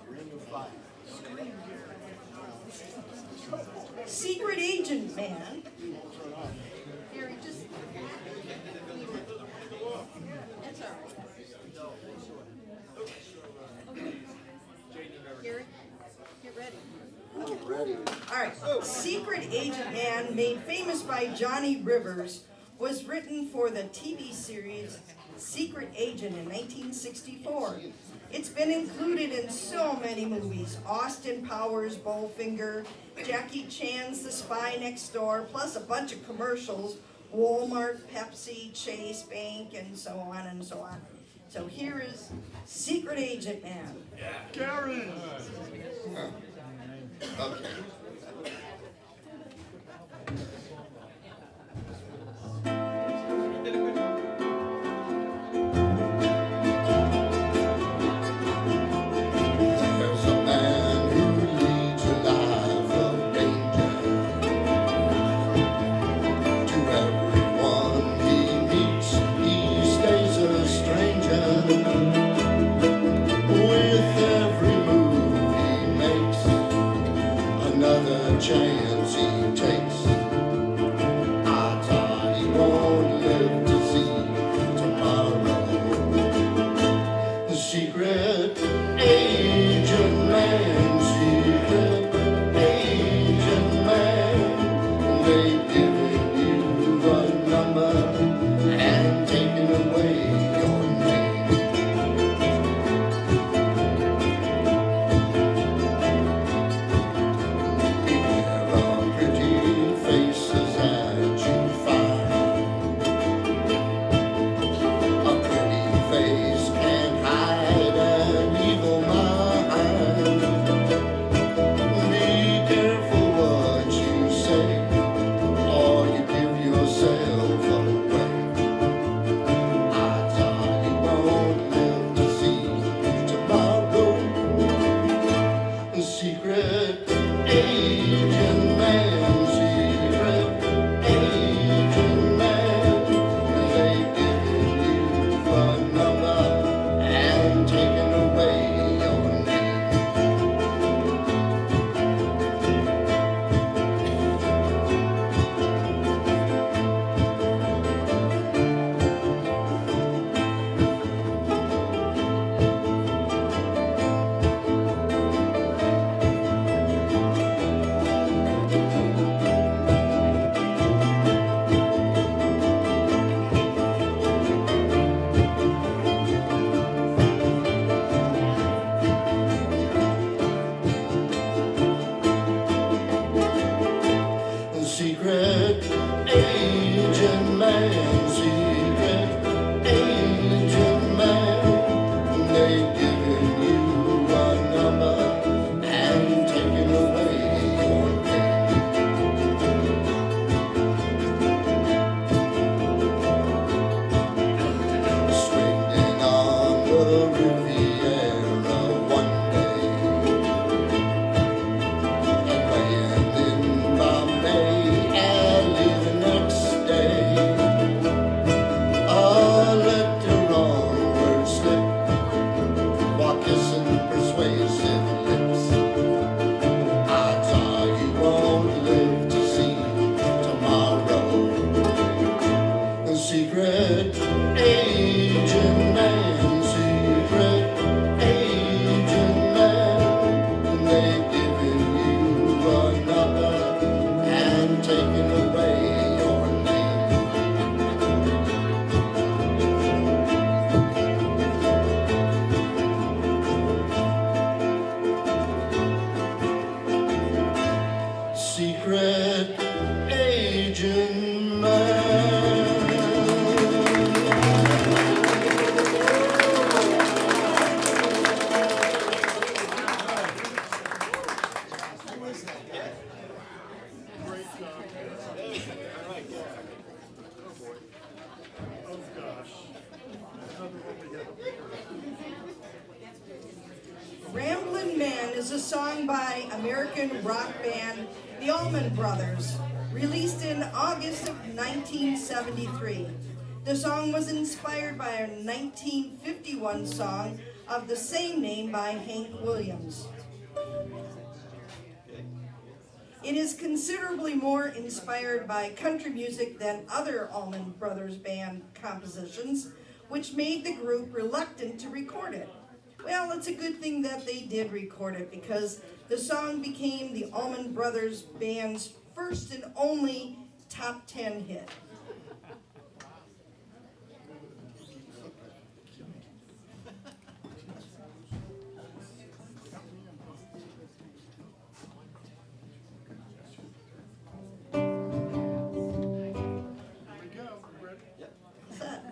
Ring of fire. Secret Agent Man. Gary, just. That's all right. Gary, get ready. All right. Secret Agent Man, made famous by Johnny Rivers, was written for the TV series Secret Agent in 1964. It's been included in so many movies: Austin Powers, Bowfinger, Jackie Chan's The Spy Next Door, plus a bunch of commercials, Walmart, Pepsi, Chase Bank, and so on and so on. So here is Secret Agent Man. Gary! Okay. There's a man who leads a life of danger. To everyone he meets, he stays a stranger. Secret agent man, secret agent man, they've given you a number and taken away your name. Secret agent man. Great job. Oh, gosh. Another one we got. Ramblin' Man is a song by American rock band the Allman Brothers, released in August of 1973. The song was inspired by a 1951 song of the same name by Hank Williams. It is considerably more inspired by country music than other Allman Brothers band compositions, which made the group reluctant to record it. Well, it's a good thing that they did record it because the song became the Allman Brothers band's first and only top 10 hit. Here we go. Ready? Set.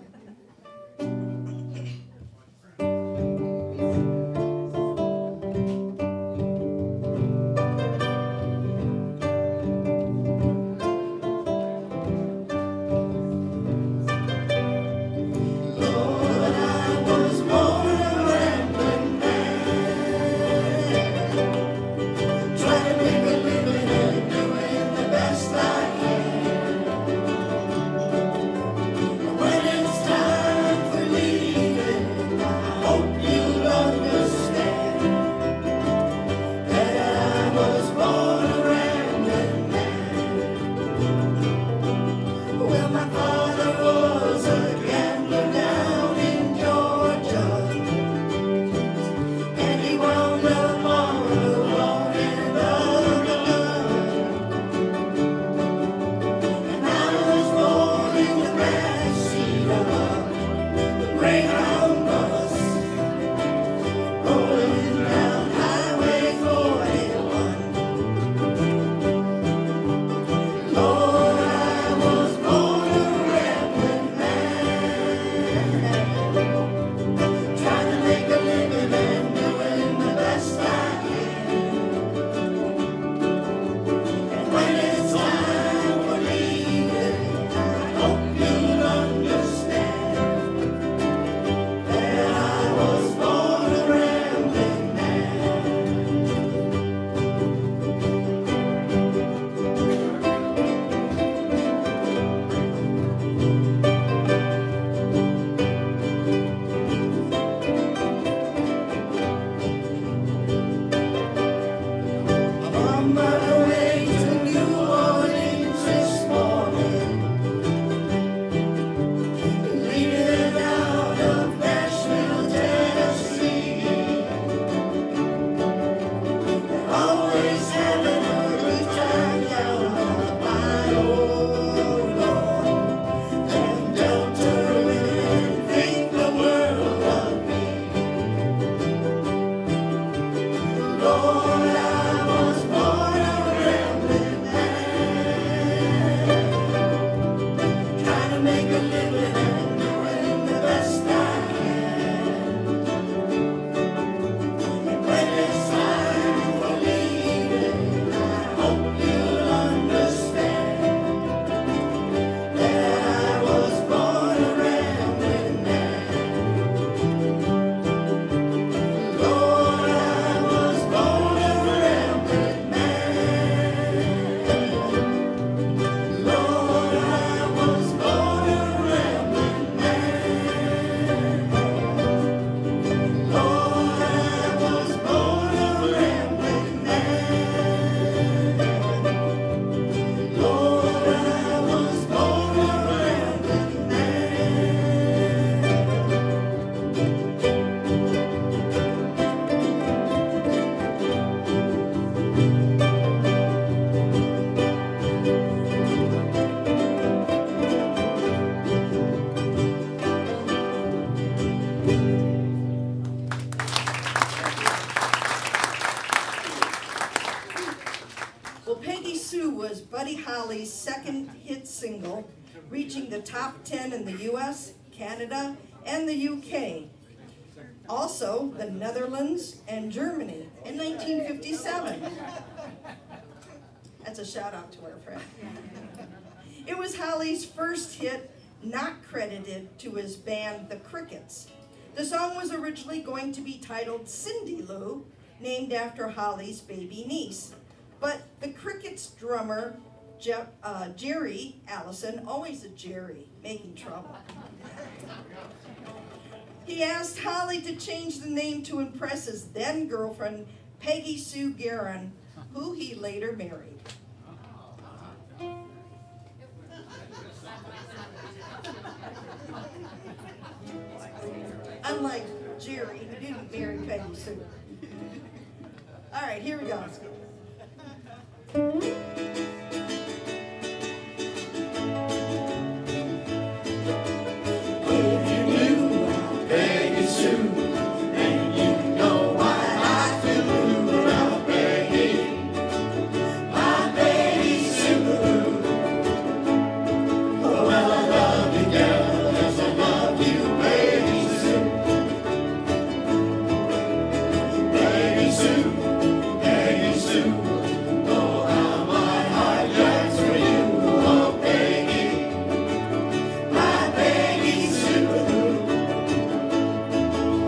reaching the top 10 in the US, Canada, and the UK. Also, the Netherlands and Germany in 1957. That's a shout out to our friend. It was Holly's first hit, not credited to his band, The Crickets. The song was originally going to be titled Cindy Lou, named after Holly's baby niece. But the Crickets drummer, Jerry Allison, always a Jerry, making trouble. He asked Holly to change the name to impress his then girlfriend, Peggy Sue Guerin, who he later married. Unlike Jerry, who didn't marry Peggy Sue. All right, here we go. If you knew Peggy Sue, then you know why I feel blue about Peggy. My Peggy Sue. Oh, well, I love you, girl, yes, I love you, Peggy Sue. Peggy Sue, Peggy Sue. Oh, how my heart yearns for you, oh, Peggy. My Peggy Sue.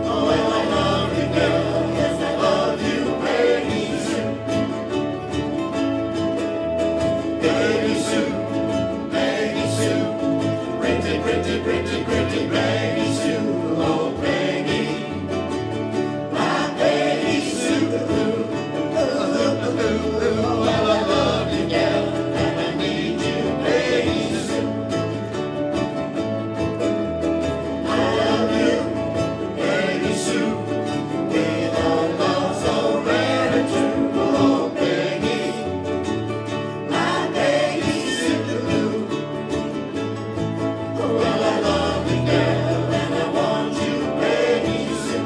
Oh, well, I love you, girl, yes, I love you, Peggy Sue. Peggy Sue, Peggy Sue. Pretty, pretty, pretty, pretty Peggy Sue. Oh, Peggy. My Peggy Sue. Oh, well, I love you, girl, and I need you, Peggy Sue. I love you, Peggy Sue, with a love so rare and true. Oh, Peggy, my Peggy Sue. Oh, well, I love you, girl, and I want you, Peggy Sue.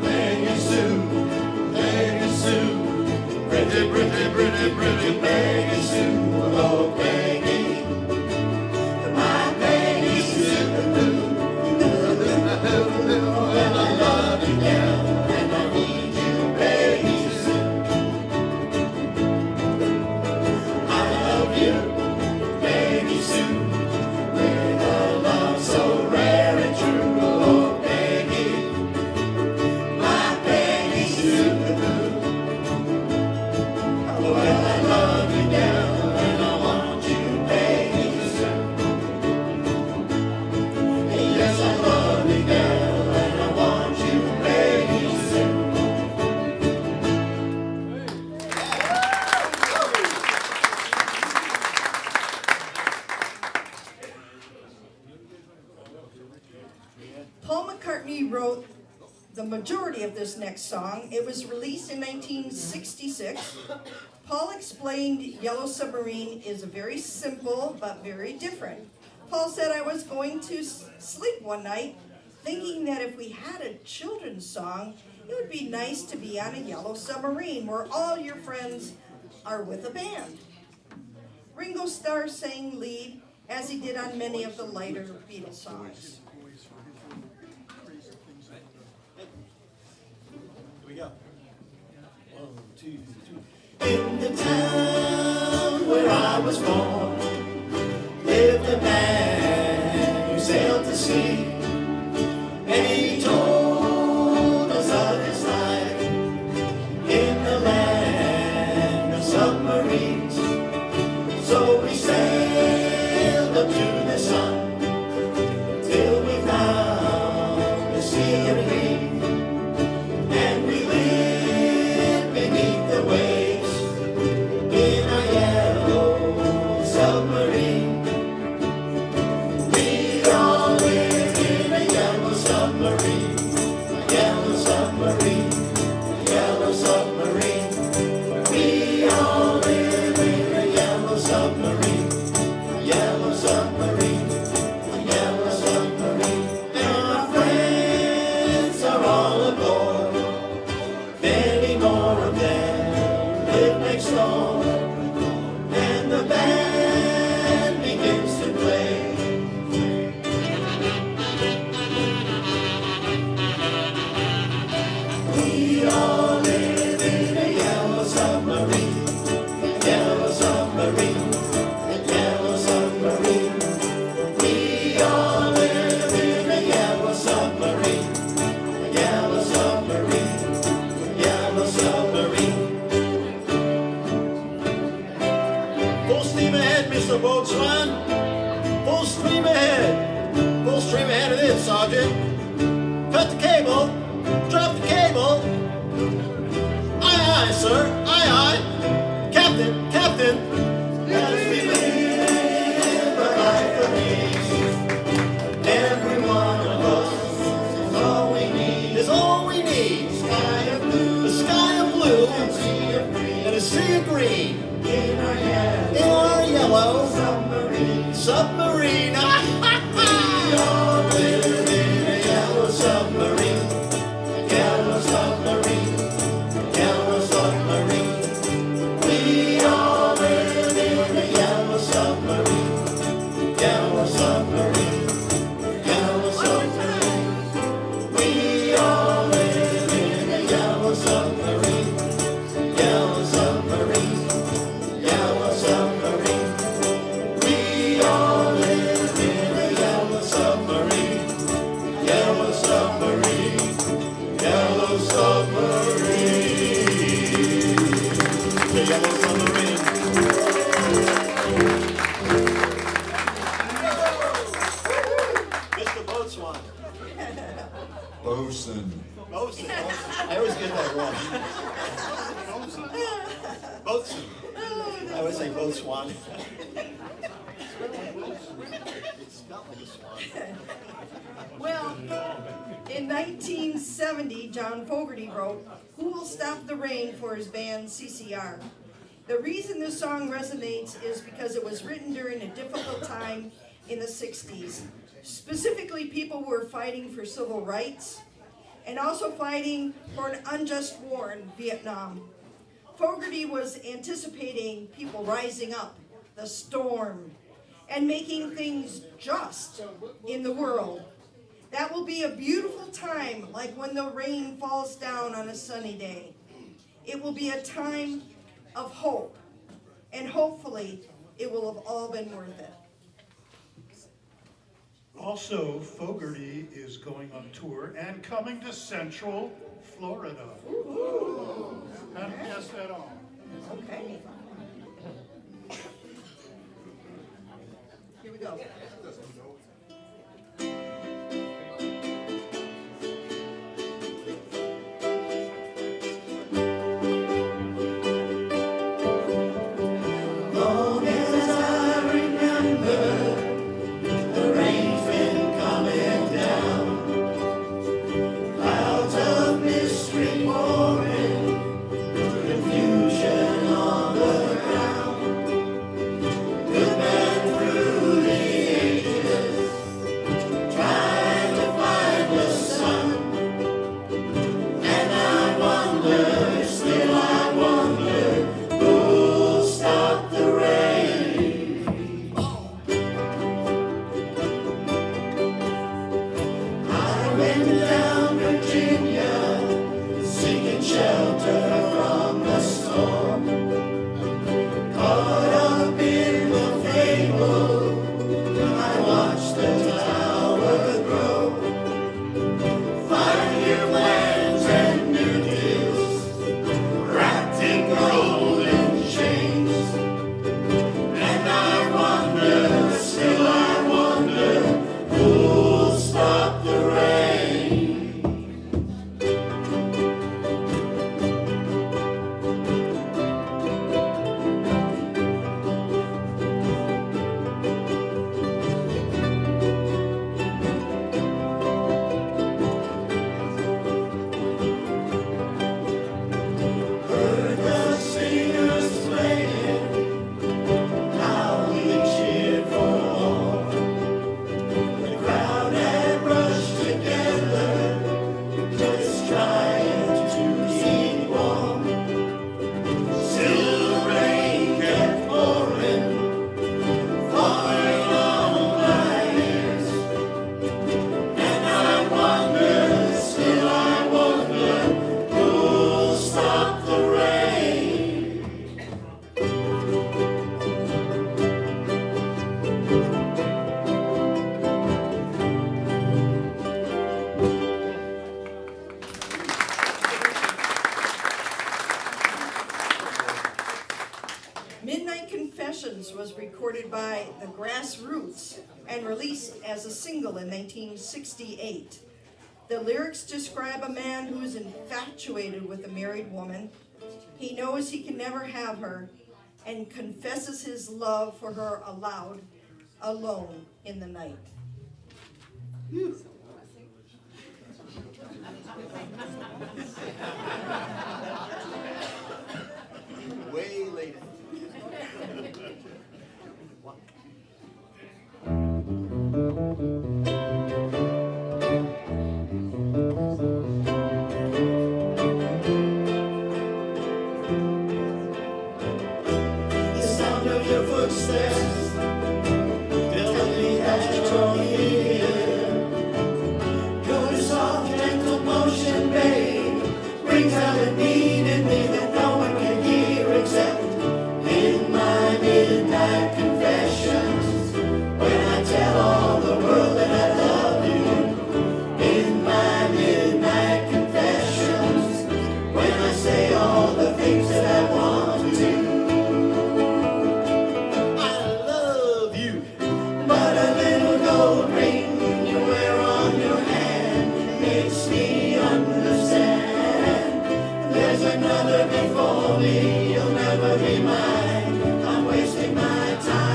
Peggy Sue, Peggy Sue, pretty, pretty, pretty, pretty Peggy Sue. Oh, Peggy, my Peggy Sue. Well, I love you, girl, and I need you, Peggy Sue. I love you, Peggy Sue, with a love so rare and true. Oh, Peggy, my Peggy Sue. Oh, well, I love you, girl, and I want you, Peggy Sue. Yes, I love you, girl, and I want you, Peggy Sue. Paul McCartney wrote the majority of this next song. It was released in 1966. Paul explained Yellow Submarine is very simple but very different. Paul said, I was going to sleep one night thinking that if we had a children's song, it would be nice to be on a yellow submarine where all your friends are with a band. Ringo Starr sang lead as he did on many of the lighter Beatles songs. Here we go. 1, 2, 3. In the town where I was born lived a man who sailed the sea, and he told us of his life in the land of submarines. So we sailed up to the sun till we found the sea of green, and we lived beneath the waves perfect storm, and the band begins to play. We all live in a yellow submarine, yellow submarine, yellow submarine. We all live in a yellow submarine, yellow submarine, yellow submarine. Full steam ahead, Mr. Boatswain. Full stream ahead. Full stream ahead it is, Sergeant. Cut the cable. Drop the cable. Aye, aye, sir. Aye, aye. Captain, Captain. As we live a life of ease, every one of us is all we need. Is all we need. Sky of blue, a sky of blue, and sea of green, and a sea of green. In our yellow submarine, submarine. We all live in a yellow submarine, yellow submarine, yellow submarine. We all live in a yellow submarine, yellow submarine, yellow submarine. We all live in a yellow submarine, yellow submarine, yellow submarine. We all live in a yellow submarine, yellow submarine, yellow submarine. The yellow submarine. Mr. Boatswain. Bosun. Boatswain. I always get that wrong. Boatswain. I always say Boatswain. It's spelled like a swan. Well, in 1970, John Fogerty wrote, "Who Will Stop the Rain" for his band CCR. The reason this song resonates is because it was written during a difficult time in the 60s. Specifically, people were fighting for civil rights and also fighting for an unjust war in Vietnam. Fogerty was anticipating people rising up, the storm, and making things just in the world. That will be a beautiful time, like when the rain falls down on a sunny day. It will be a time of hope, and hopefully it will have all been worth it. Also, Fogerty is going on tour and coming to Central Florida. Hadn't guessed that all. Okay. Here we go. Long as I remember, the rain's been coming down. Clouds of mystery pouring, confusion on the ground. Good man through the Midnight Confessions was recorded by the Grassroots and released as a single in 1968. The lyrics describe a man who is infatuated with a married woman. He knows he can never have her and confesses his love for her aloud, alone in the night. Way later. The sound of your footsteps telling me that you're here. Your soft, gentle motion, babe, brings out a need in me that no one can hear except in my midnight confessions. When I tell all the world that I love you, in my midnight confessions. When I say all the things that I want to. I love you. But a little gold ring you wear on your hand makes me understand. There's another before me, you'll never be mine. I'm wasting my time.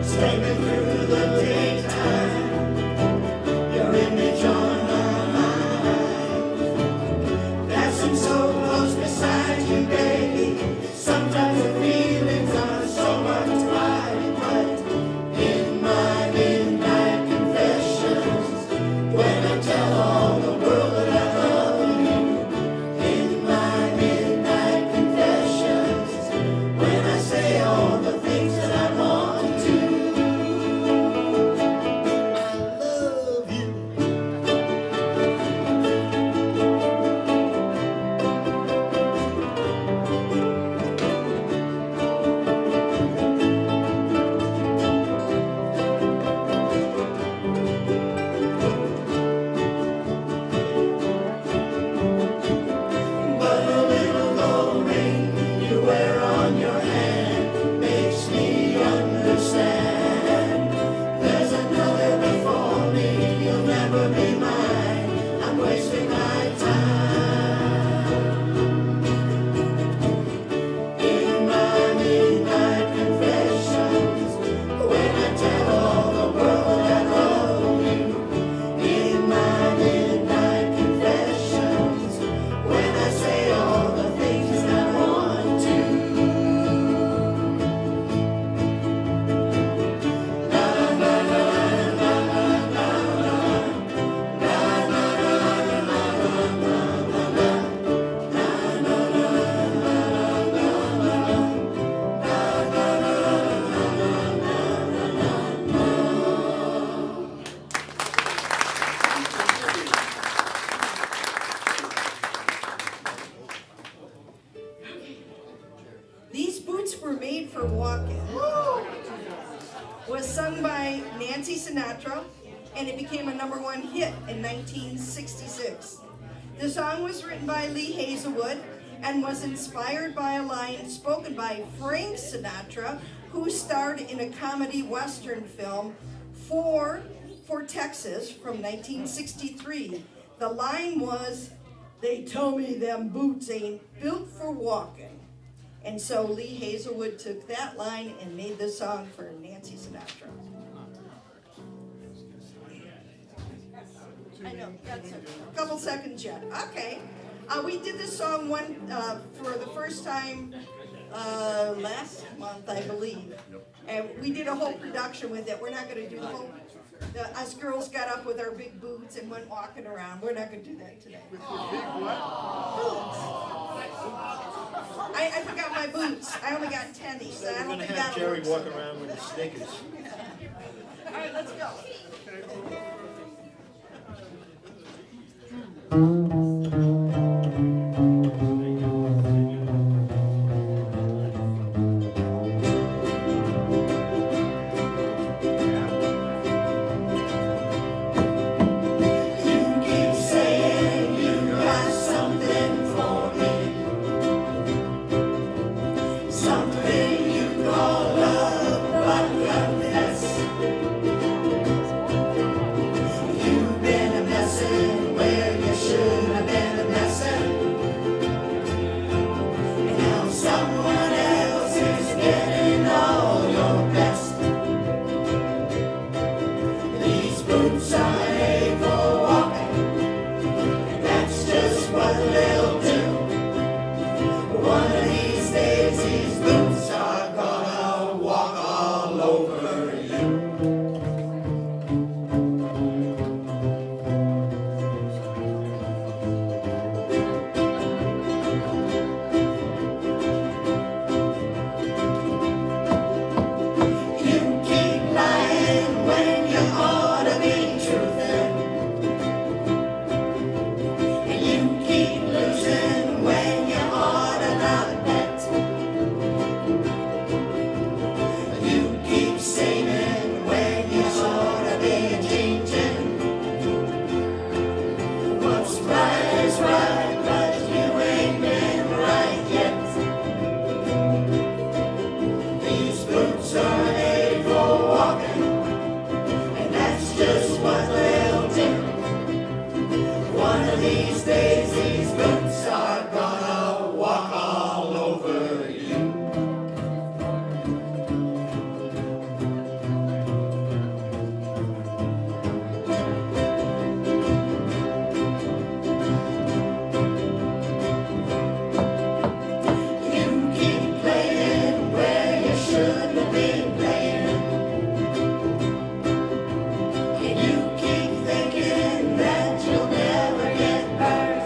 Stepping through the daytime, your image on my mind. Passing so close beside you, baby. Sometimes the feelings are so multiplied, but in my midnight confessions, when I tell all the world that I love you, in my midnight confessions, when I say all the things that I want to. I love you. But a little gold ring you wear on your hand makes me understand. There's another before me, you'll never be mine. I'm wasting my time. In my midnight confessions, when I tell all the world I love you. In my midnight confessions, when I say all the things I want to. These Boots Were Made for Walking was sung by Nancy Sinatra, and it became a #1 hit in 1966. The song was written by Lee Hazelwood and was inspired by a line spoken by Frank Sinatra, who starred in a comedy western film, for Texas, from 1963. The line was, "They tell me them boots ain't built for walking." And so Lee Hazelwood took that line and made this song for Nancy Sinatra. I know, that's a couple seconds yet. Okay. We did this song for the first time last month, I believe. And we did a whole production with it. We're not going to do the whole. Us girls got up with our big boots and went walking around. We're not going to do that today. With your big what? Boots. I forgot my boots. I only got tennies. So I we're don't gonna think have that Jerry works. walking around with his Snickers. All right, let's go. just right, but you ain't been right yet. These boots are made for walking, and that's just what they'll do. One of these days, these boots are gonna walk all over you. You keep playing where you shouldn't have been playing, and you keep thinking that you'll never get hurt.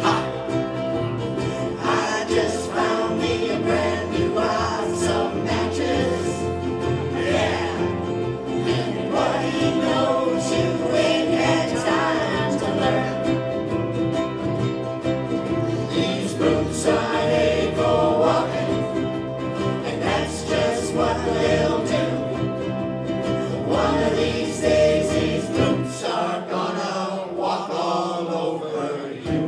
Ha! I just found me a brand new awesome mattress. Yeah, and what he knows you ain't had time to learn. These boots are made for walking, and that's just what they'll do. One of these days, these boots are gonna walk all over you.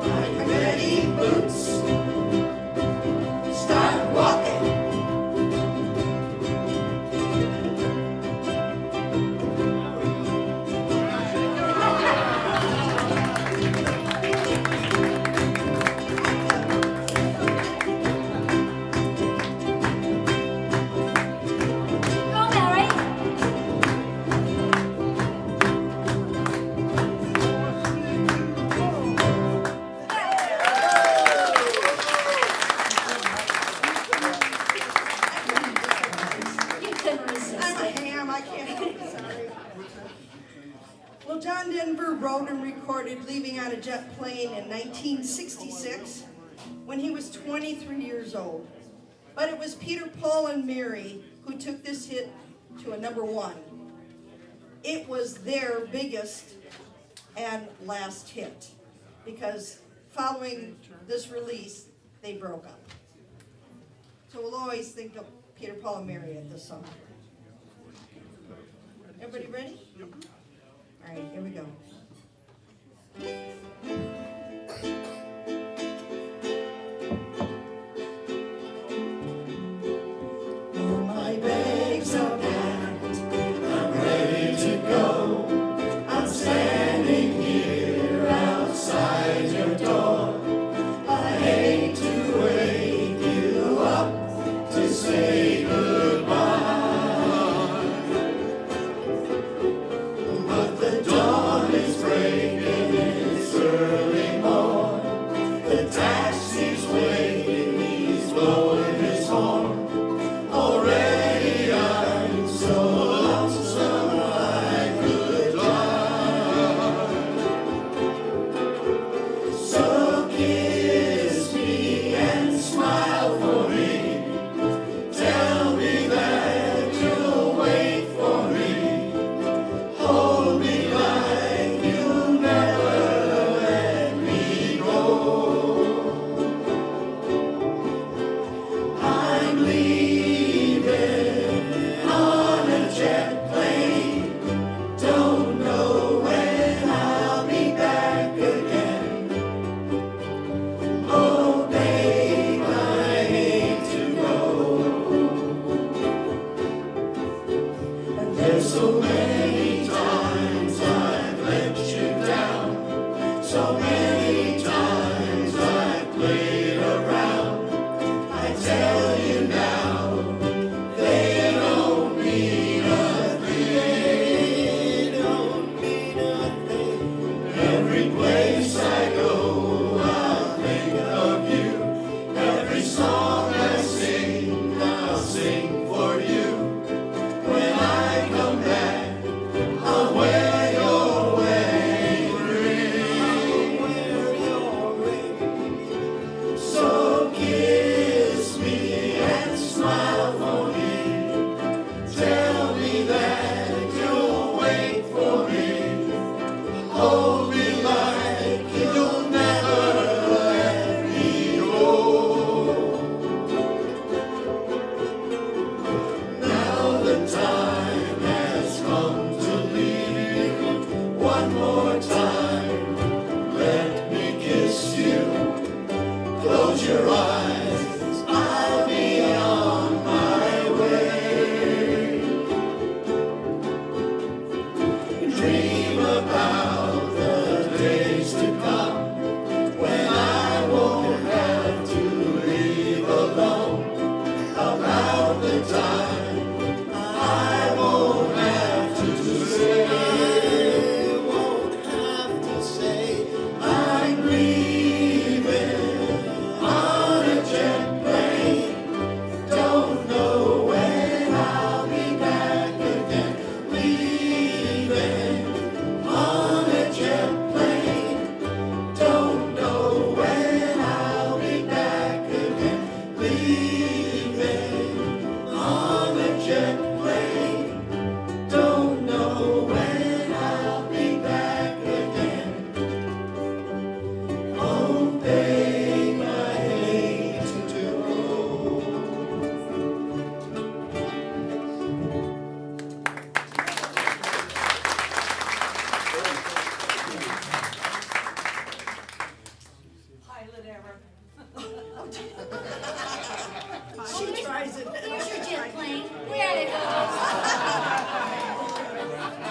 I'm ready, boots. Start walking. Go, Mary. You couldn't resist I'm a it. ham, I can't, sorry. Well, John Denver wrote and recorded Leaving on a Jet Plane in 1966 when he was 23 years old. But it was Peter, Paul, and Mary who took this hit to a #1. It was their biggest and last hit because following this release, they broke up. So we'll always think of Peter, Paul, and Mary at this song. Everybody ready? All right, here we go. My bags are packed, I'm ready to go. I'm standing here outside your door. I hate to wake you up to say goodbye, but the dawn is breaking, it's Close your eyes, I'll be on my way. Dream about the days to come when I won't have to leave alone. About the time I won't have to say, won't have to say I'm leaving on a jet plane. Don't know when I'll be back again. Leaving on a jet plane. Don't know when I'll be back again. Leaving on a jet plane. Don't know when I'll be back again. Oh, babe, I hate to go. Pilot error. She tries it. Here's your jet plane. There it goes.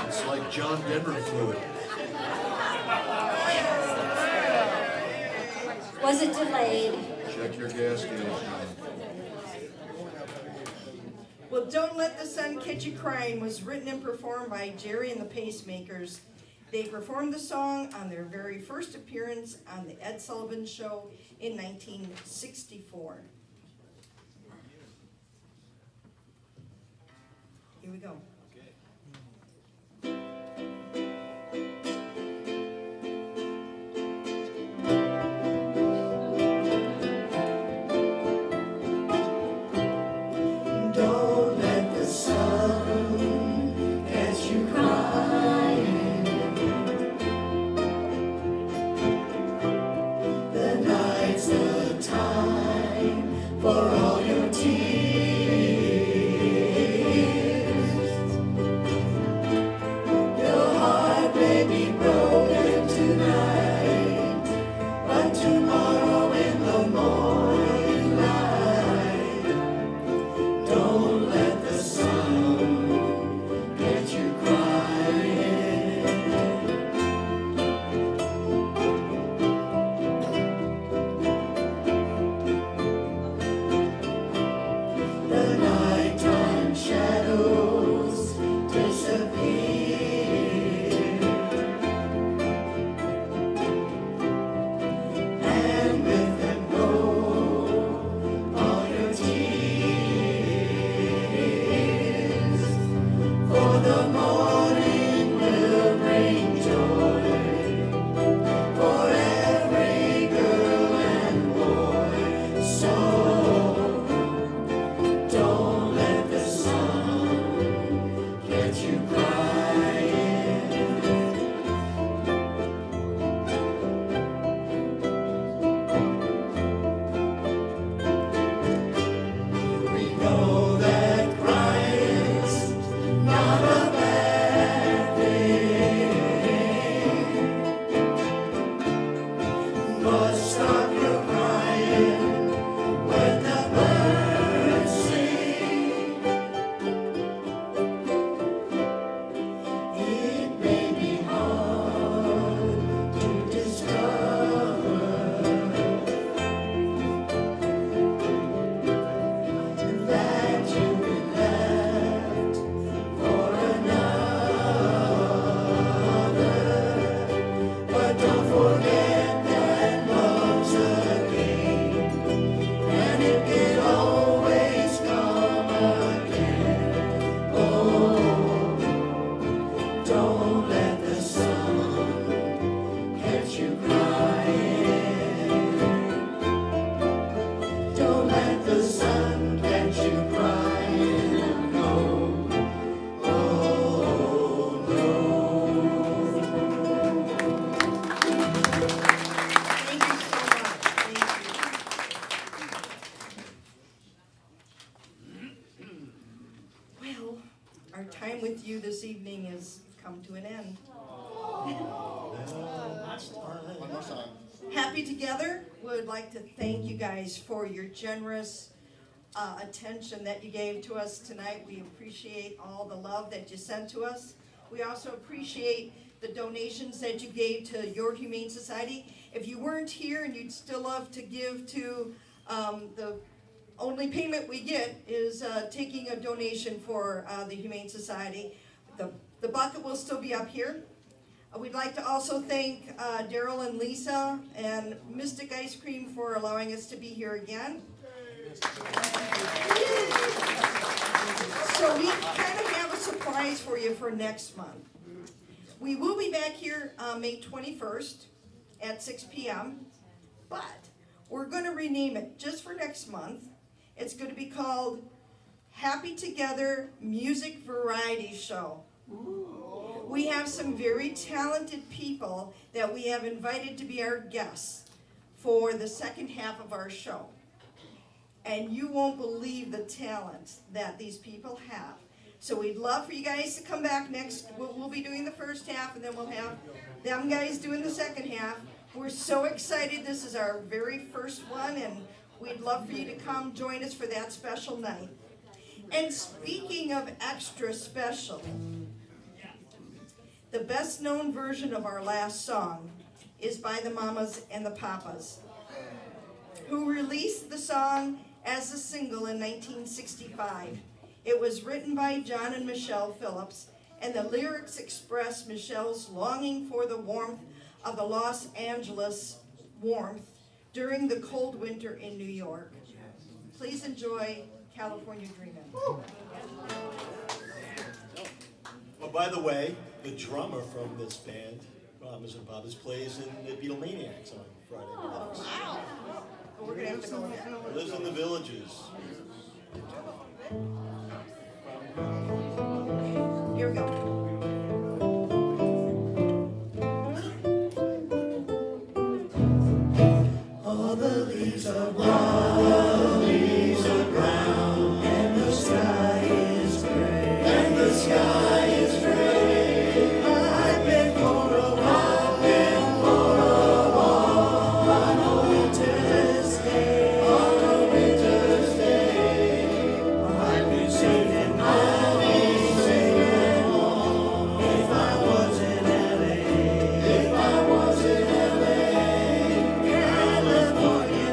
It's like John Denver fluid. Was it delayed? Check your gas gauge. Well, Don't Let the Sun Catch You Crying was written and performed by Jerry and the Pacemakers. They performed the song on their very first appearance on the Ed Sullivan Show in 1964. Here we go. Don't let the sun catch you crying. The night's the time for all your tears. Your heart may be broken tonight, but tomorrow in the morning light, don't let the sun get you crying. The nighttime shadows disappear, and with them go all your tears. For the morning will bring joy for every girl and boy. So don't let the sun get you crying. We know that crying's not a bad thing, but stop your crying when the birds sing. It may be hard to discover that you've been left for another, but don't forget that love's a game, and it can always come again. Oh, don't let the sun catch you crying. Don't let the sun catch you crying. No. Oh, no. Thank you so much. Thank you. Well, our time with you this evening has come to an end. One more song. Happy Together would like to thank you guys for your generous attention that you gave to us tonight. We appreciate all the love that you sent to us. We also appreciate the donations that you gave to Your Humane Society. If you weren't here and you'd still love to give to, the only payment we get is taking a donation for the Humane Society. The bucket will still be up here. We'd like to also thank Daryl and Lisa and Mystic Ice Cream for allowing us to be here again. So we kind of have a surprise for you for next month. We will be back here May 21st at 6 p.m., but we're going to rename it just for next month. It's going to be called Happy Together Music Variety Show. We have some very talented people that we have invited to be our guests for the second half of our show. And you won't believe the talent that these people have. So we'd love for you guys to come back next. We'll be doing the first half, and then we'll have them guys doing the second half. We're so excited. This is our very first one, and we'd love for you to come join us for that special night. And speaking of extra special, the best known version of our last song is by the Mamas and the Papas, who released the song as a single in 1965. It was written by John and Michelle Phillips, and the lyrics express Michelle's longing for the warmth of the Los Angeles warmth during the cold winter in New York. Please enjoy California Dreamin'. Oh, by the way, the drummer from this band, Mamas and Papas, plays in the Beatlemaniacs on Friday nights. Wow. Well, we're gonna have to go there. Lives in the Villages. Here we go. All the leaves are brown, the leaves are brown, and the sky is gray, and the sky is gray. I've been for a walk, on a winter's day, I've been singing home, if I was in LA, if I was in LA. California,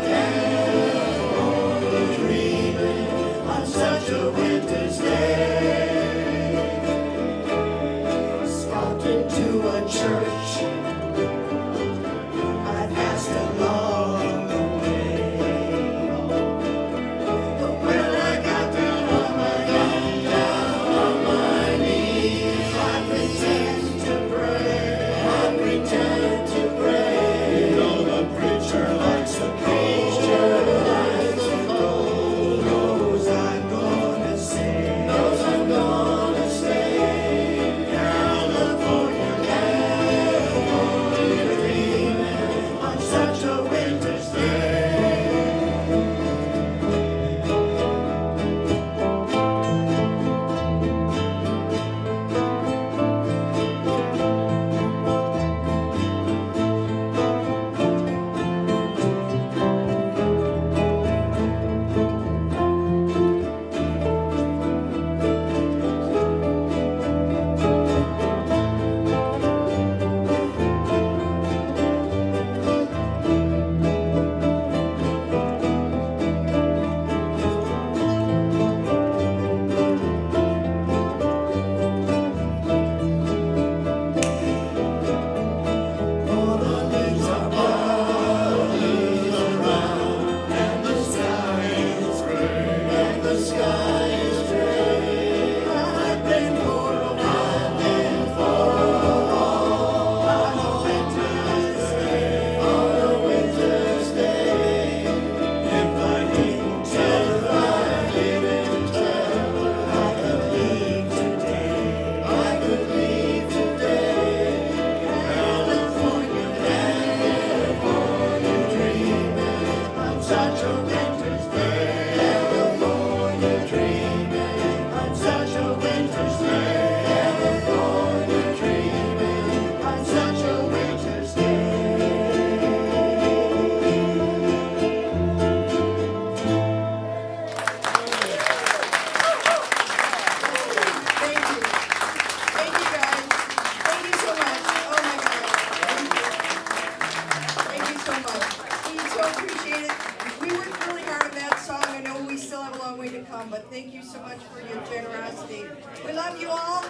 have a long way to come, but thank you so much for your generosity. We love you all.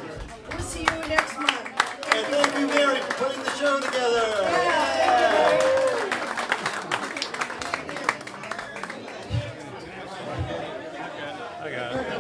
We'll see you next month. And thank you, Mary, for putting the show together. I got it.